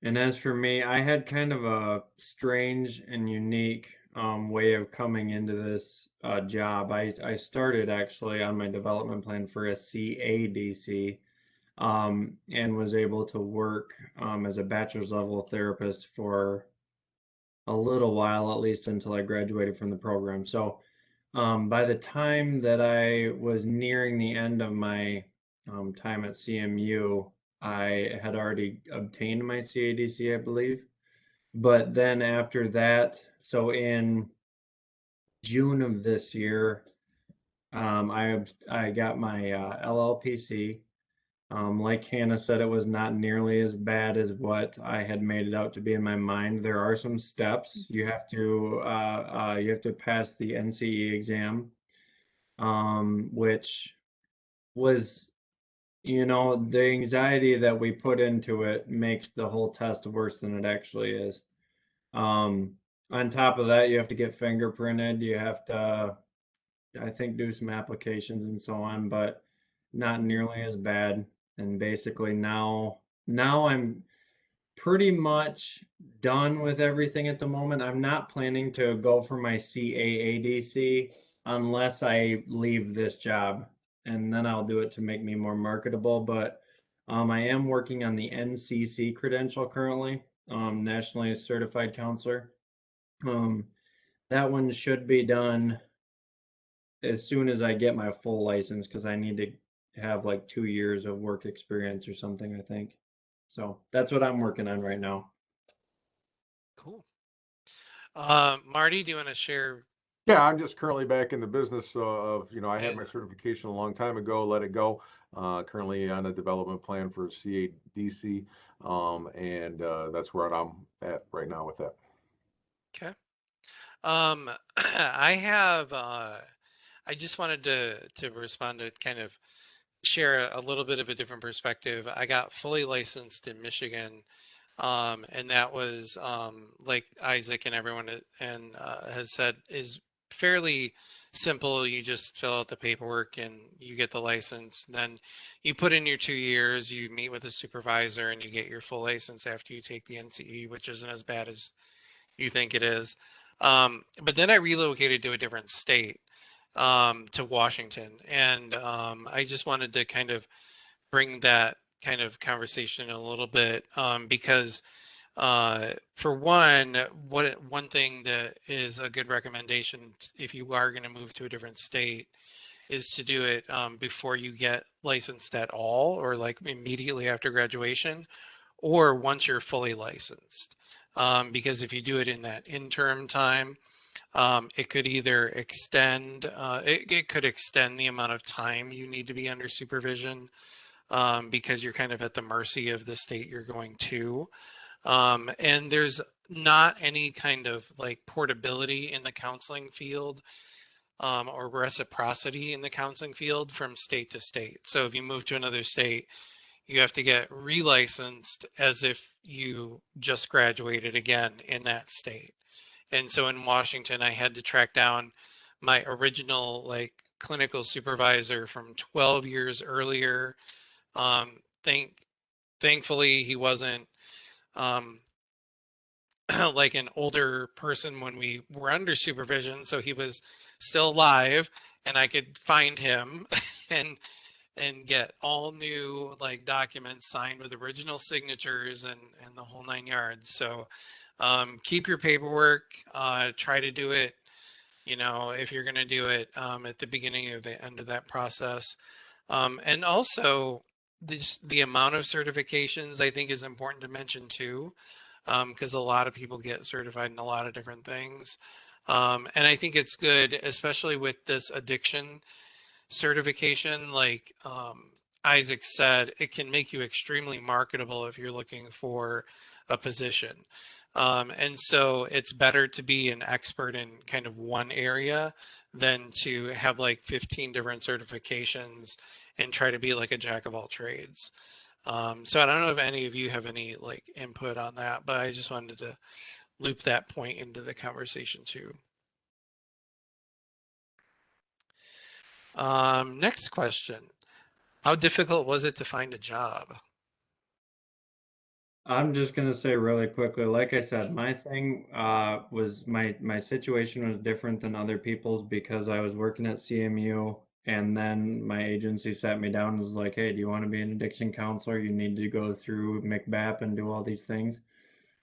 and as for me, I had kind of a strange and unique way of coming into this job. I started actually on my development plan for a CADC, and was able to work as a bachelor's level therapist for a little while, at least until I graduated from the program. So by the time that I was nearing the end of my time at CMU, I had already obtained my CADC, I believe. But then after that, so in June of this year, I got my LLPC. Like Hannah said, it was not nearly as bad as what I had made it out to be in my mind. There are some steps. You have to pass the NCE exam, which was, the anxiety that we put into it makes the whole test worse than it actually is. Um, on top of that, you have to get fingerprinted. You have to, I think, do some applications and so on, but not nearly as bad. And basically now I'm pretty much done with everything at the moment. I'm not planning to go for my CAADC unless I leave this job, and then I'll do it to make me more marketable. But I am working on the NCC credential currently, Nationally Certified Counselor. Um, that one should be done as soon as I get my full license because I need to have like 2 years of work experience or something, I think. So that's what I'm working on right now. Cool. Marty, do you want to share? Yeah, I'm just currently back in the business of, I had Yeah. my certification a long time ago, let it go. Currently on a development plan for CADC, and that's where I'm at right now with that. Okay. I have I just wanted to respond to kind of share a little bit of a different perspective. I got fully licensed in Michigan, and that was like Isaac and everyone has said is fairly simple. You just fill out the paperwork and you get the license. Then you put in your 2 years, you meet with a supervisor, and you get your full license after you take the NCE, which isn't as bad as you think it is. But then I relocated to a different state, to Washington, and I just wanted to kind of bring that kind of conversation a little bit, because for one thing that is a good recommendation if you are going to move to a different state is to do it before you get licensed at all, or like immediately after graduation, or once you're fully licensed. Because if you do it in that interim time, it could either it could extend the amount of time you need to be under supervision, because you're kind of at the mercy of the state you're going to. And there's not any kind of like portability in the counseling field, or reciprocity in the counseling field from state to state. So if you move to another state, you have to get relicensed as if you just graduated again in that state. And so in Washington, I had to track down my original like clinical supervisor from 12 years earlier. Um, thankfully, he wasn't um, like an older person when we were under supervision, so he was still alive, and I could find him and get all new like documents signed with original signatures and the whole 9 yards. So keep your paperwork. Try to do it, if you're going to do it, at the beginning or the end of that process. And also, the amount of certifications I think is important to mention too, because a lot of people get certified in a lot of different things. And I think it's good, especially with this addiction certification, like Isaac said, it can make you extremely marketable if you're looking for a position. And so it's better to be an expert in kind of one area than to have like 15 different certifications and try to be like a jack of all trades. So I don't know if any of you have any like input on that, but I just wanted to loop that point into the conversation too. Next question. How difficult was it to find a job? I'm just gonna say really quickly, like I said, my thing was my situation was different than other people's because I was working at CMU and then my agency sat me down and was like, "Hey, do you want to be an addiction counselor? You need to go through McBAP and do all these things."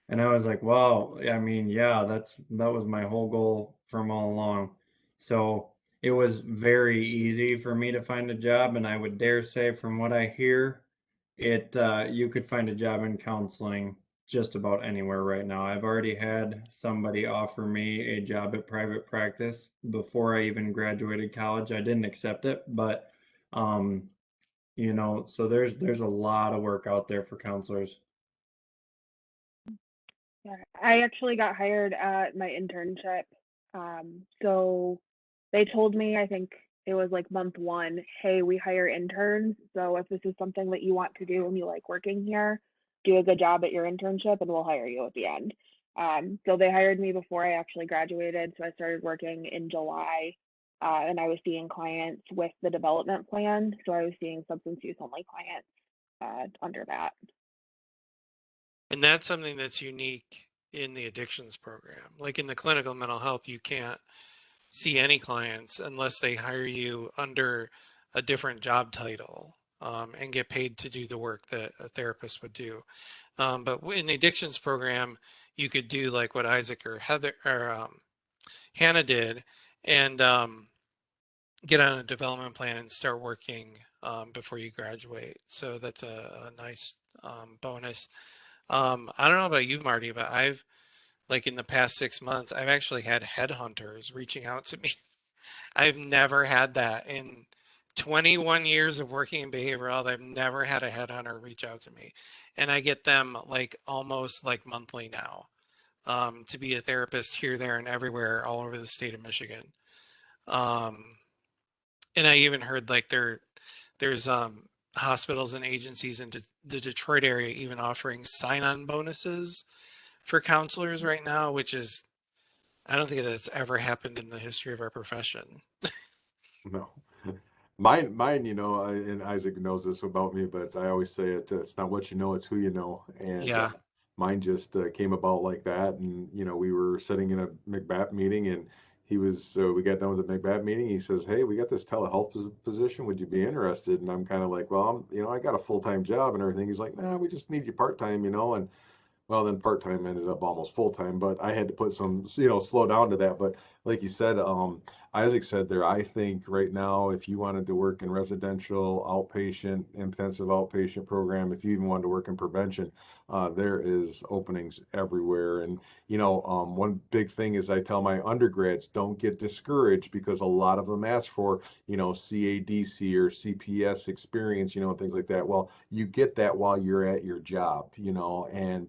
And I was like, "Wow, I mean, yeah, that was my whole goal from all along." So it was very easy for me to find a job, and I would dare say, from what I hear, you could find a job in counseling just about anywhere right now. I've already had somebody offer me a job at private practice before I even graduated college. I didn't accept it, but um, so there's a lot of work out there for counselors. Yeah, I actually got hired at my internship. So they told me, I think it was like month one, hey, we hire interns. So if this is something that you want to do and you like working here, do a good job at your internship and we'll hire you at the end. So they hired me before I actually graduated. So I started working in July, and I was seeing clients with the development plan. So I was seeing substance use only clients under that. And that's something that's unique in the addictions program. Like in the clinical mental health, you can't see any clients unless they hire you under a different job title, and get paid to do the work that a therapist would do. But in the addictions program, you could do like what Isaac or Heather or Hannah did, and get on a development plan and start working before you graduate. So that's a nice bonus. I don't know about you, Marty, but I've like in the past 6 months, I've actually had headhunters reaching out to me. I've never had that in 21 years of working in behavioral health. I've never had a headhunter reach out to me. And I get them like almost like monthly now, to be a therapist here, there, and everywhere all over the state of Michigan. Um, and I even heard like there's hospitals and agencies in the Detroit area even offering sign-on bonuses for counselors right now, which is, I don't think that's ever happened in the history of our profession. No. Mine, and Isaac knows this about me, but I always say it's not what you know, it's who you know. And Yeah. mine just came about like that. And, we were sitting in a McBat meeting and we got done with the McBat meeting. He says, "Hey, we got this telehealth position. Would you be interested?" And I'm kind of like, well, I got a full-time job and everything. He's like, "Nah, we just need you part-time, and well, then part-time ended up almost full-time, but I had to put some, slow down to that. But like you said, Isaac said there, I think right now, if you wanted to work in residential outpatient, intensive outpatient program, if you even wanted to work in prevention, there is openings everywhere. And, one big thing is I tell my undergrads, don't get discouraged because a lot of them ask for, CADC or CPS experience, and things like that. Well, you get that while you're at your job,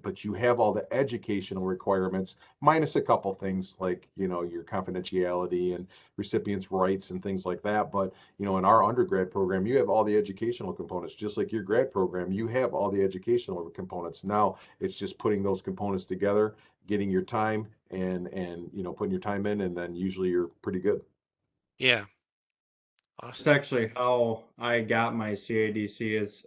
but you have all the educational requirements, minus a couple things like, your confidentiality and recipients' rights and things like that. But, in our undergrad program, you have all the educational components, just like your grad program, you have all the educational components. Now it's just putting those components together, getting your time and putting your time in, and then usually you're pretty good. Yeah. That's Awesome. actually how I got my CADC is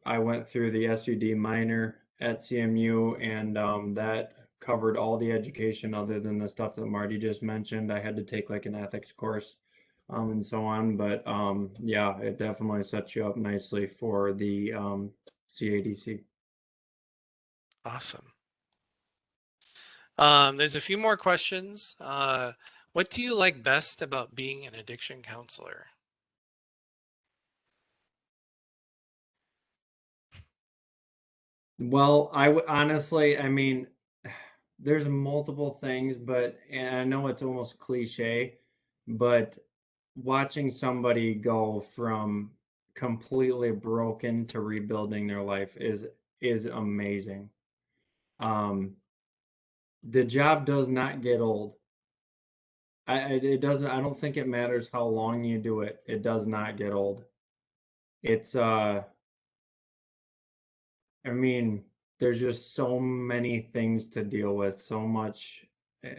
I went through the SUD minor at CMU and that covered all the education other than the stuff that Marty just mentioned. I had to take like an ethics course and so on, but yeah, it definitely sets you up nicely for the CADC. Awesome. There's a few more questions. What do you like best about being an addiction counselor? Well, honestly, I mean, there's multiple things, but and I know it's almost cliche, but watching somebody go from completely broken to rebuilding their life is amazing. Um, the job does not get old. It doesn't. I don't think it matters how long you do it. It does not get old. It's I mean, there's just so many things to deal with. So much. eh,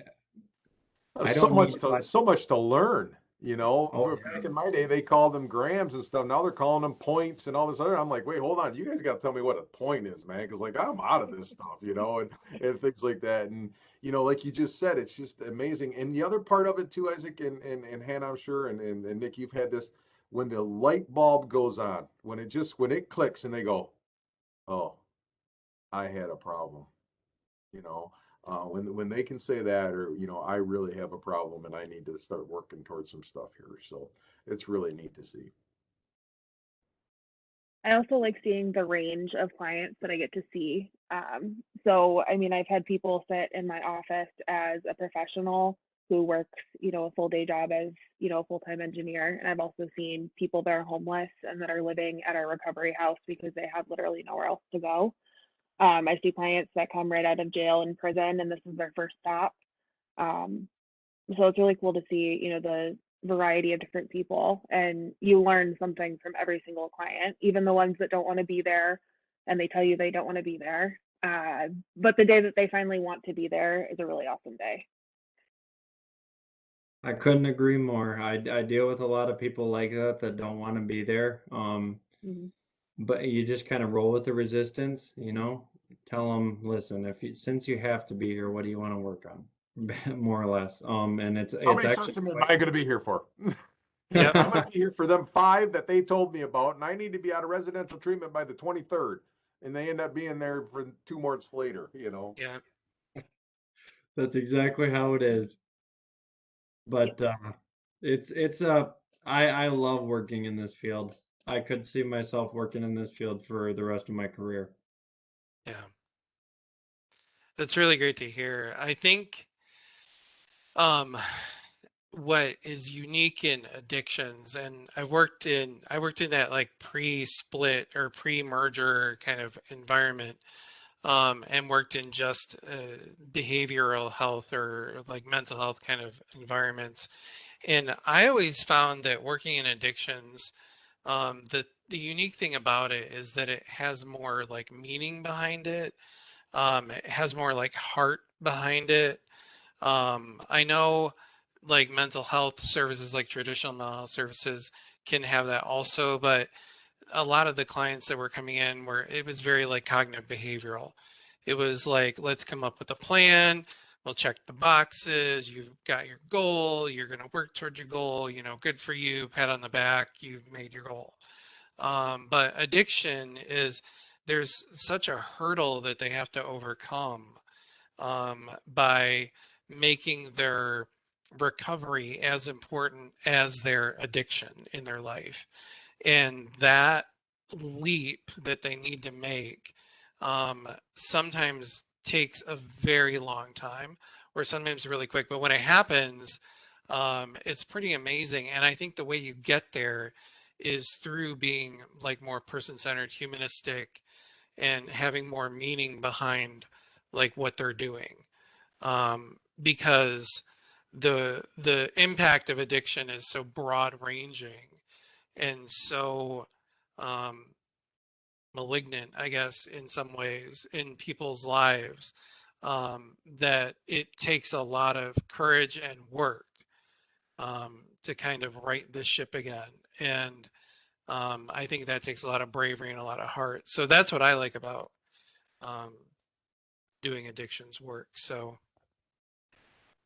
I So don't much need to much. so much to learn. Oh Back yeah. in my day, they called them grams and stuff. Now they're calling them points and all this other. I'm like, wait, hold on. You guys got to tell me what a point is, man, because like I'm out of this stuff, and things like that. And like you just said, it's just amazing. And the other part of it too, Isaac and Hannah, I'm sure, and Nick, you've had this when the light bulb goes on, when it clicks and they go, oh, I had a problem you know when they can say that, or I really have a problem and I need to start working towards some stuff here. So it's really neat to see. I also like seeing the range of clients that I get to see. So, I mean, I've had people sit in my office as a professional who works, a full day job as, a full time engineer. And I've also seen people that are homeless and that are living at our recovery house because they have literally nowhere else to go. I see clients that come right out of jail and prison, and this is their first stop. Um, so it's really cool to see, the variety of different people, and you learn something from every single client, even the ones that don't want to be there and they tell you they don't want to be there. But the day that they finally want to be there is a really awesome day. I couldn't agree more. I deal with a lot of people like that that don't want to be there. Mhm. But you just kind of roll with the resistance, Tell them, listen, since you have to be here, what do you want to work on? More or less. And How it's many actually sessions am quite I going to be here for? Yep. I'm going to be here for them 5 that they told me about, and I need to be out of residential treatment by the 23rd, and they end up being there for 2 months later. Yeah. That's exactly how it is. But it's I love working in this field. I could see myself working in this field for the rest of my career. Yeah. That's really great to hear. I think um, what is unique in addictions, and I worked in that like pre-split or pre-merger kind of environment, and worked in just behavioral health or like mental health kind of environments. And I always found that working in addictions, the unique thing about it is that it has more like meaning behind it. It has more like heart behind it. I know like mental health services, like traditional mental health services, can have that also, but a lot of the clients that were coming in were it was very like cognitive behavioral. It was like, let's come up with a plan. We'll check the boxes. You've got your goal. You're going to work towards your goal. Good for you. Pat on the back. You've made your goal. But addiction is there's such a hurdle that they have to overcome by making their recovery as important as their addiction in their life. And that leap that they need to make sometimes takes a very long time, or sometimes really quick. But when it happens, it's pretty amazing. And I think the way you get there is through being like more person-centered, humanistic, and having more meaning behind like what they're doing. Because the impact of addiction is so broad ranging and so um, malignant, I guess, in some ways in people's lives, that it takes a lot of courage and work to kind of right this ship again. And I think that takes a lot of bravery and a lot of heart. So that's what I like about um, doing addictions work. So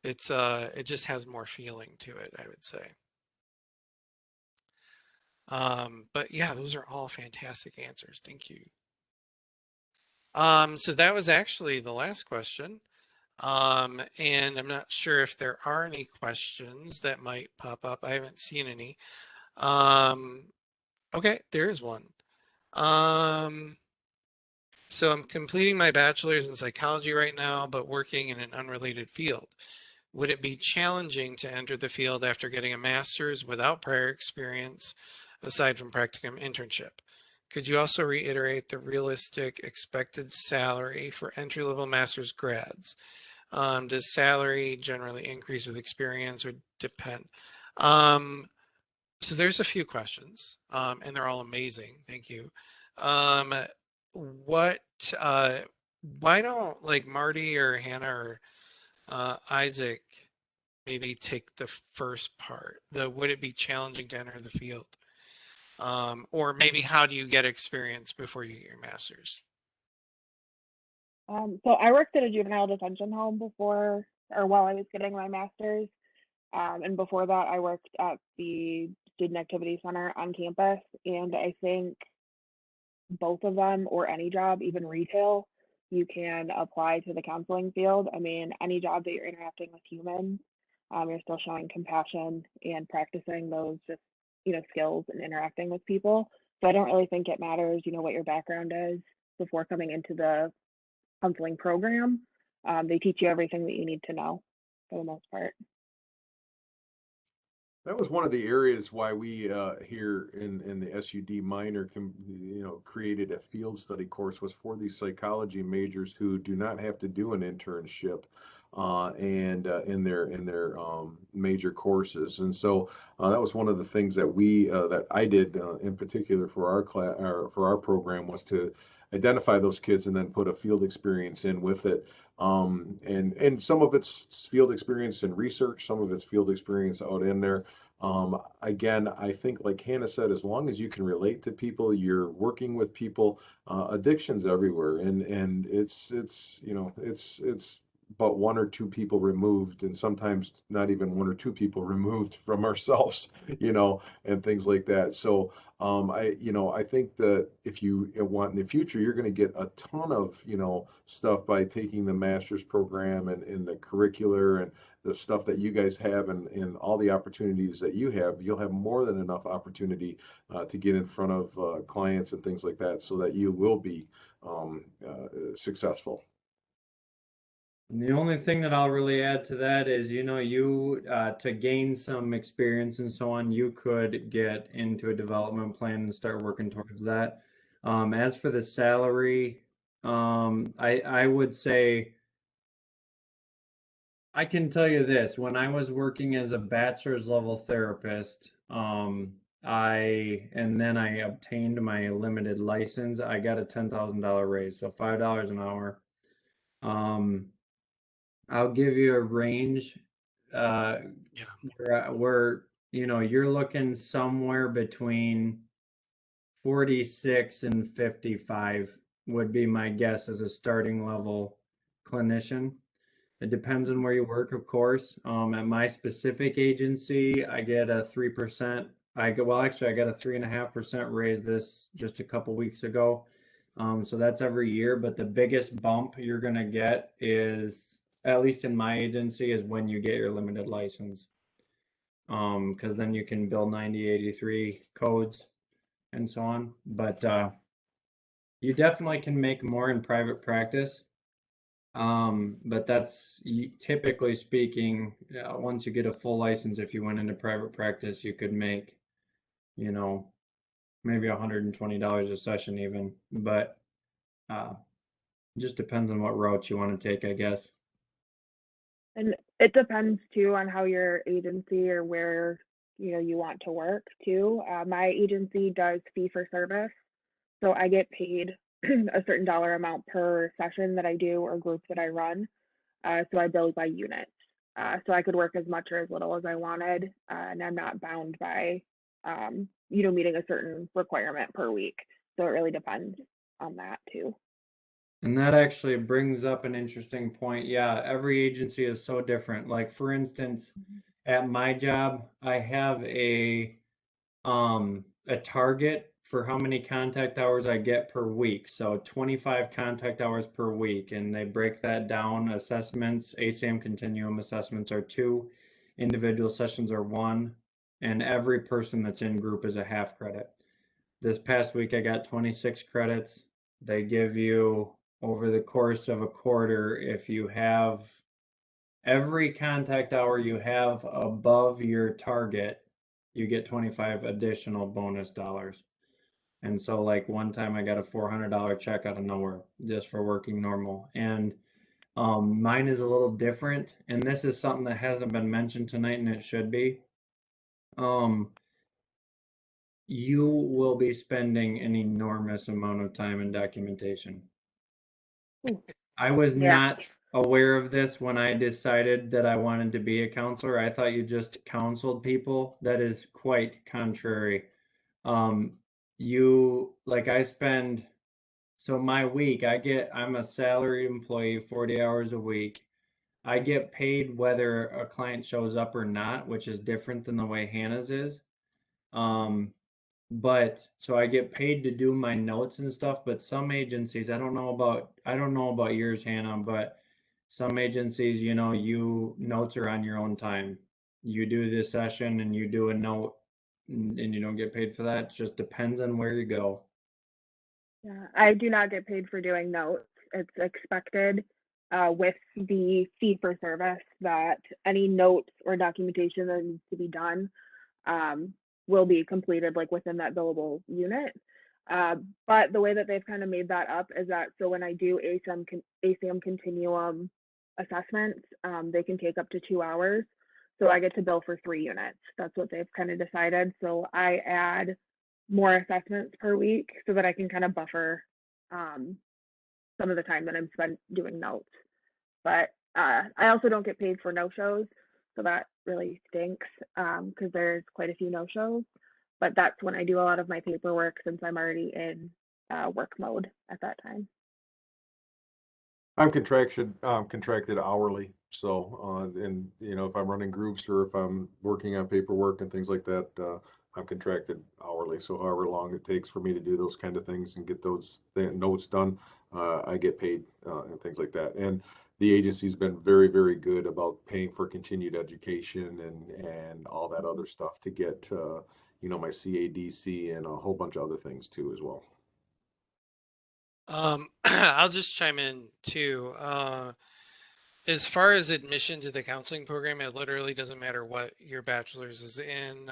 it just has more feeling to it, I would say. But yeah, those are all fantastic answers. Thank you. So that was actually the last question. And I'm not sure if there are any questions that might pop up. I haven't seen any. Um, okay, there is one. Um, so I'm completing my bachelor's in psychology right now, but working in an unrelated field. Would it be challenging to enter the field after getting a master's without prior experience, aside from practicum internship? Could you also reiterate the realistic expected salary for entry-level master's grads? Does salary generally increase with experience or depend? Um, so there's a few questions, and they're all amazing. Thank you. Um, what, uh, why don't like Marty or Hannah or Isaac maybe take the first part? Would it be challenging to enter the field? Or maybe how do you get experience before you get your master's? So I worked at a juvenile detention home before, or while I was getting my master's. And before that, I worked at the Student Activity Center on campus. And I think both of them, or any job, even retail, you can apply to the counseling field. I mean, any job that you're interacting with humans, you're still showing compassion and practicing those just, skills and interacting with people. So I don't really think it matters, what your background is before coming into the counseling program. They teach you everything that you need to know for the most part. That was one of the areas why we here in the SUD minor, created a field study course was for these psychology majors who do not have to do an internship and in their major courses. And so that was one of the things that we that I did in particular for our class or for our program was to identify those kids and then put a field experience in with it. And some of it's field experience and research, some of it's field experience out in there. Again, I think, like Hannah said, as long as you can relate to people, you're working with people. Addiction's everywhere, and it's but one or two people removed, and sometimes not even one or two people removed from ourselves, and things like that. So I think that if you want in the future, you're going to get a ton of, stuff by taking the master's program and in the curricular and the stuff that you guys have and all the opportunities that you have. You'll have more than enough opportunity to get in front of clients and things like that so that you will be successful. And the only thing that I'll really add to that is, you to gain some experience and so on, you could get into a development plan and start working towards that. As for the salary, I would say I can tell you this, when I was working as a bachelor's level therapist, and then I obtained my limited license, I got a $10,000 raise, so $5 an hour. Um, I'll give you a range. Uh, Yeah. you're looking somewhere between 46 and 55 would be my guess as a starting level clinician. It depends on where you work, of course. At my specific agency, I get a 3%. I got a 3.5% raise this just a couple weeks ago. So that's every year. But the biggest bump you're gonna get is, at least in my agency, is when you get your limited license. Because then you can bill 9083 codes and so on. But you definitely can make more in private practice. But that's typically speaking, once you get a full license, if you went into private practice, you could make, you know, maybe $120 a session even. But uh, it just depends on what route you want to take, I guess. And it depends too on how your agency or where you want to work too. My agency does fee for service, so I get paid a certain dollar amount per session that I do or group that I run. So I bill by units. So I could work as much or as little as I wanted, and I'm not bound by meeting a certain requirement per week. So it really depends on that too. And that actually brings up an interesting point. Yeah, every agency is so different. Like, for instance, at my job, I have a target for how many contact hours I get per week. So 25 contact hours per week, and they break that down. Assessments, ASAM continuum assessments are 2, individual sessions are 1, and every person that's in group is a half credit. This past week I got 26 credits. They give you, over the course of a quarter, if you have every contact hour you have above your target, you get 25 additional bonus dollars. And so, like, one time I got a $400 check out of nowhere just for working normal. And mine is a little different. And this is something that hasn't been mentioned tonight, and it should be. You will be spending an enormous amount of time in documentation. I was Yeah. not aware of this when I decided that I wanted to be a counselor. I thought you just counseled people. That is quite contrary. Um, I spend, so my week, I'm a salary employee, 40 hours a week. I get paid whether a client shows up or not, which is different than the way Hannah's is. But so I get paid to do my notes and stuff, but some agencies, I don't know about yours, Hannah, but some agencies, you notes are on your own time. You do this session and you do a note and you don't get paid for that. It just depends on where you go. Yeah, I do not get paid for doing notes. It's expected with the fee for service that any notes or documentation that needs to be done will be completed like within that billable unit. But the way that they've kind of made that up is that so when I do ASAM continuum assessments, they can take up to 2 hours. So I get to bill for 3 units. That's what they've kind of decided. So I add more assessments per week so that I can kind of buffer some of the time that I'm spent doing notes. But I also don't get paid for no shows, so that really stinks because there's quite a few no shows. But that's when I do a lot of my paperwork since I'm already in work mode at that time. I'm contracted hourly. So, and if I'm running groups or if I'm working on paperwork and things like that, I'm contracted hourly. So however long it takes for me to do those kind of things and get those notes done, I get paid and things like that. And the agency's been very, very good about paying for continued education and all that other stuff to get, my CADC and a whole bunch of other things too as well. I'll just chime in too. As far as admission to the counseling program, it literally doesn't matter what your bachelor's is in.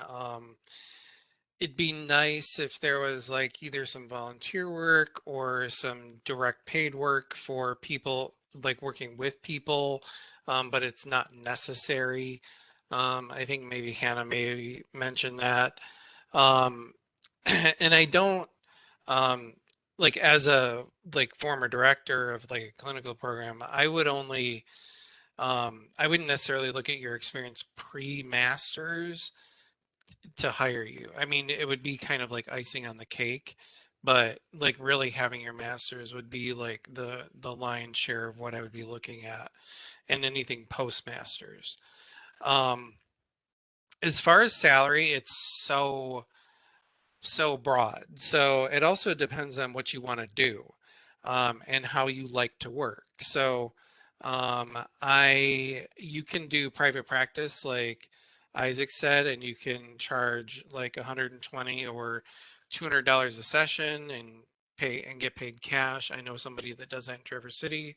It'd be nice if there was like either some volunteer work or some direct paid work for people like working with people, but it's not necessary. I think maybe Hannah maybe mentioned that. Um, and I don't um, like as a like former director of like a clinical program, I wouldn't necessarily look at your experience pre-masters to hire you. I mean, it would be kind of like icing on the cake, but like really having your masters would be like the lion's share of what I would be looking at, and anything post masters. Um, as far as salary, it's so broad. So it also depends on what you want to do, and how you like to work. So you can do private practice like Isaac said, and you can charge like 120 or $200 a session and pay and get paid cash. I know somebody that does that in Traverse City,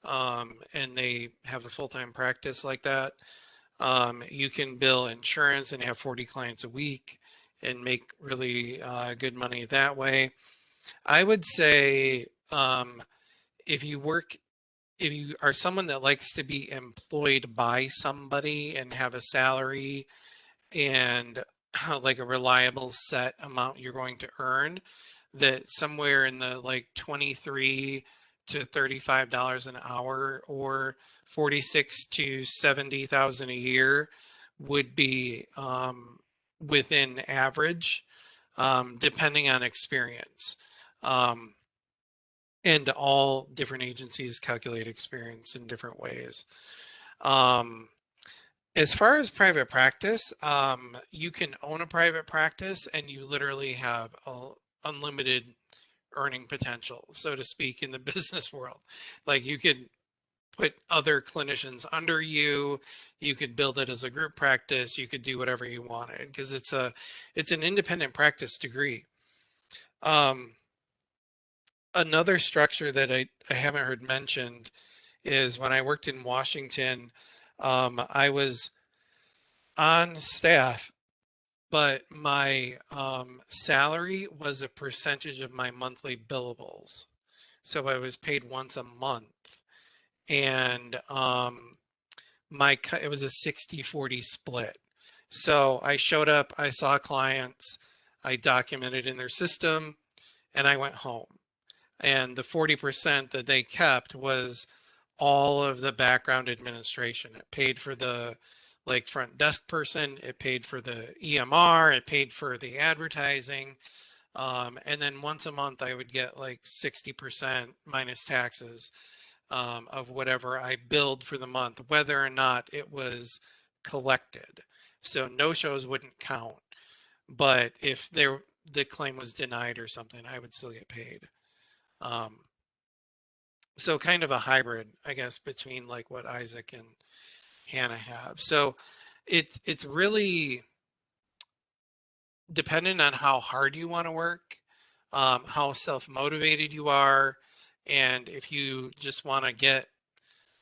and they have a full-time practice like that. You can bill insurance and have 40 clients a week and make really good money that way. I would say if you work, if you are someone that likes to be employed by somebody and have a salary and like a reliable set amount you're going to earn, that somewhere in the like 23 to $35 an hour or 46 to 70,000 a year would be within average, depending on experience. Um, and all different agencies calculate experience in different ways. Um, as far as private practice, you can own a private practice and you literally have unlimited earning potential, so to speak, in the business world. Like you could put other clinicians under you, you could build it as a group practice, you could do whatever you wanted because it's an independent practice degree. Um, Another structure that I haven't heard mentioned is when I worked in Washington, I was on staff, but my salary was a percentage of my monthly billables. So I was paid once a month. And it was a 60-40 split. So I showed up, I saw clients, I documented in their system, and I went home. And the 40% that they kept was all of the background administration. It paid for the like front desk person, it paid for the EMR, it paid for the advertising. And then once a month I would get like 60% minus taxes of whatever I billed for the month, whether or not it was collected. So no shows wouldn't count. But if the claim was denied or something, I would still get paid. Um, so kind of a hybrid, I guess, between like what Isaac and Hannah have. So it's really dependent on how hard you want to work, how self-motivated you are, and if you just want to get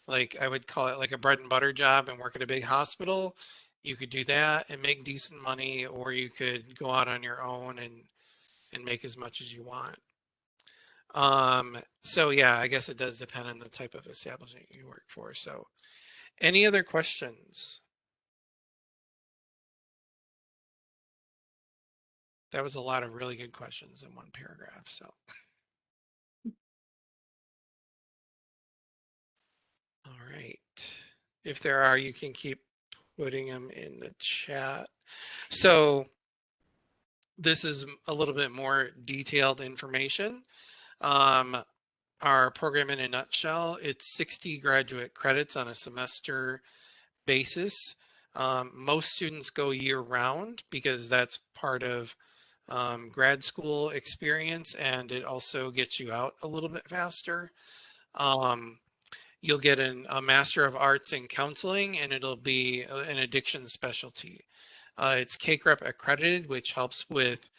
like I would call it like a bread and butter job and work at a big hospital, you could do that and make decent money, or you could go out on your own and make as much as you want. So yeah, I guess it does depend on the type of establishment you work for. So any other questions? That was a lot of really good questions in one paragraph. So, all right. If there are, you can keep putting them in the chat. So this is a little bit more detailed information. Our program in a nutshell, it's 60 graduate credits on a semester basis. Most students go year round because that's part of grad school experience, and it also gets you out a little bit faster. Um, you'll get a Master of Arts in Counseling, and it'll be an addiction specialty. It's CACREP accredited, which helps with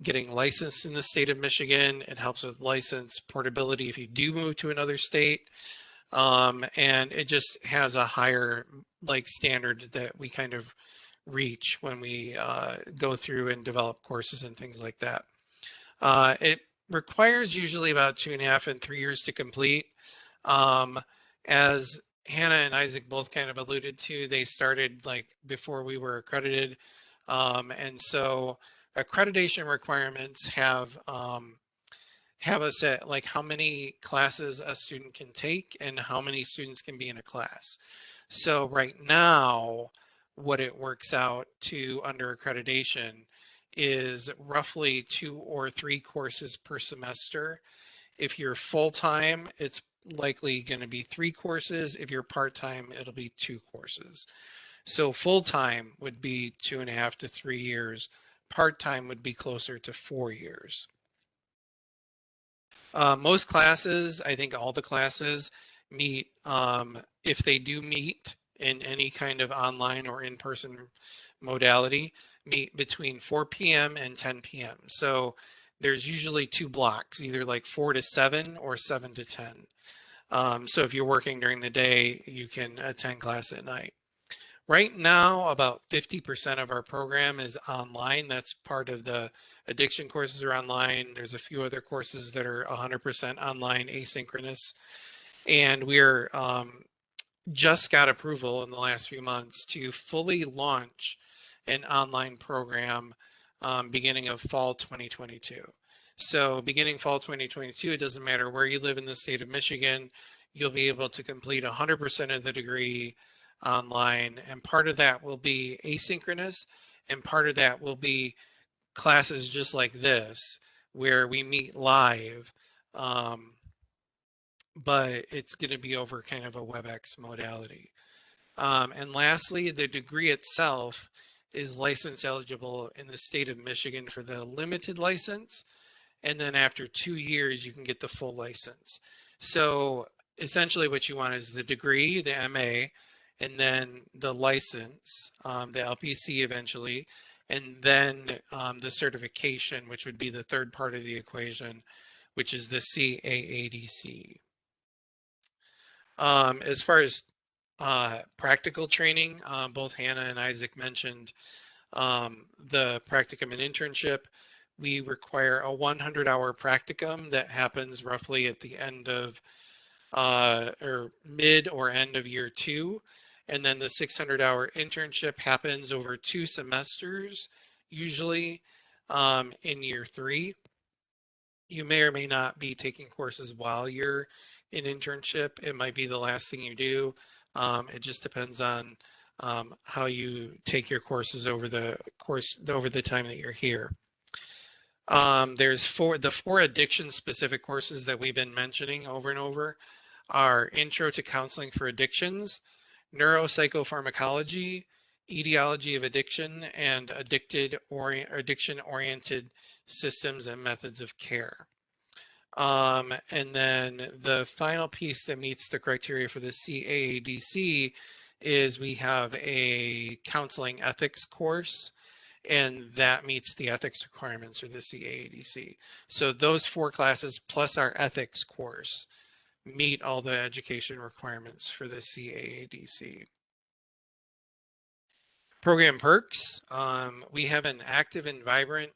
getting licensed in the state of Michigan. It helps with license portability if you do move to another state. And it just has a higher like standard that we kind of reach when we go through and develop courses and things like that. It requires usually about 2.5 and 3 years to complete. As Hannah and Isaac both kind of alluded to, they started like before we were accredited. And so accreditation requirements have us at like how many classes a student can take and how many students can be in a class. So right now, what it works out to under accreditation is roughly 2 or 3 courses per semester. If you're full-time, it's likely going to be 3 courses. If you're part-time, it'll be 2 courses. So full-time would be 2.5 to 3 years. Part-time would be closer to 4 years. Most classes, I think all the classes meet, if they do meet in any kind of online or in-person modality, meet between 4 p.m. and 10 p.m. So there's usually 2 blocks, either like 4 to 7 or 7 to 10. So if you're working during the day, you can attend class at night. Right now, about 50% of our program is online. That's part of the addiction courses are online. There's a few other courses that are 100% online, asynchronous. And we're just got approval in the last few months to fully launch an online program beginning of fall 2022. So beginning fall 2022, it doesn't matter where you live in the state of Michigan, you'll be able to complete 100% of the degree online. And part of that will be asynchronous, and part of that will be classes just like this, where we meet live. But it's going to be over kind of a WebEx modality. And lastly, the degree itself is license eligible in the state of Michigan for the limited license. And then after 2 years, you can get the full license. So essentially what you want is the degree, the MA, and then the license, the LPC eventually, and then the certification, which would be the third part of the equation, which is the CAADC. As far as practical training, both Hannah and Isaac mentioned the practicum and internship. We require a 100-hour practicum that happens roughly at the end of or mid or end of year 2. And then the 600-hour internship happens over 2 semesters, usually in year 3. You may or may not be taking courses while you're in internship. It might be the last thing you do. It just depends on how you take your courses over the time that you're here. There's the 4 addiction specific courses that we've been mentioning over and over are Intro to Counseling for Addictions, Neuropsychopharmacology, Etiology of Addiction, and Addiction-Oriented Systems and Methods of Care. And then the final piece that meets the criteria for the CAADC is we have a counseling ethics course, and that meets the ethics requirements for the CAADC. So those 4 classes plus our ethics course meet all the education requirements for the CAADC. Program perks, we have an active and vibrant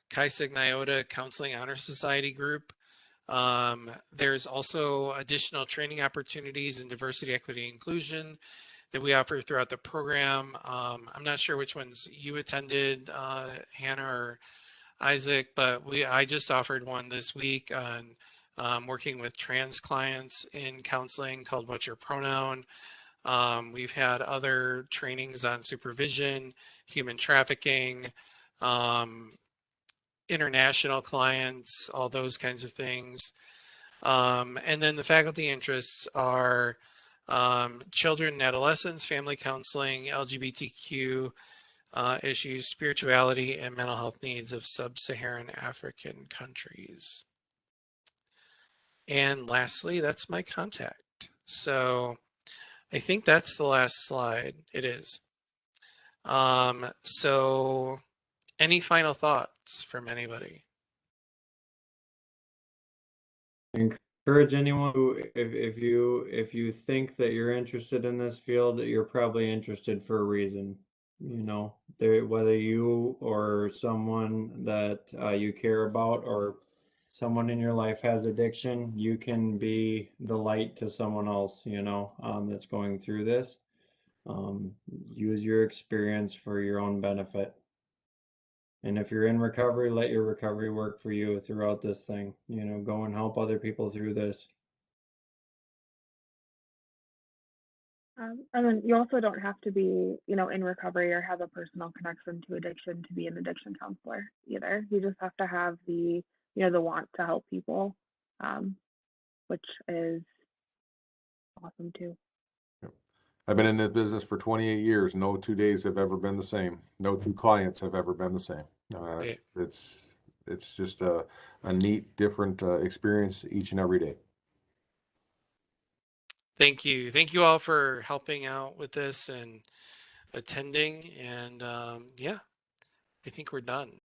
Chi Sigma Iota Counseling Honor Society group. There's also additional training opportunities in diversity, equity, inclusion that we offer throughout the program. I'm not sure which ones you attended, Hannah or Isaac, but I just offered one this week on working with trans clients in counseling called What's Your Pronoun? We've had other trainings on supervision, human trafficking, international clients, all those kinds of things. And then the faculty interests are children and adolescents, family counseling, LGBTQ issues, spirituality, and mental health needs of sub-Saharan African countries. And lastly, that's my contact. So I think that's the last slide. It is. So any final thoughts from anybody? encourage anyone who, if you think that you're interested in this field, you're probably interested for a reason. You know, whether you or someone that you care about or someone in your life has addiction, you can be the light to someone else, you know, that's going through this. Use your experience for your own benefit. And if you're in recovery, let your recovery work for you throughout this thing. You know, go and help other people through this. And then you also don't have to be, in recovery or have a personal connection to addiction to be an addiction counselor either. You just have to have the want to help people, which is awesome too. I've been in this business for 28 years. No 2 days have ever been the same. No two clients have ever been the same. Yeah. It's just a neat, different experience each and every day. Thank you. Thank you all for helping out with this and attending. And yeah, I think we're done.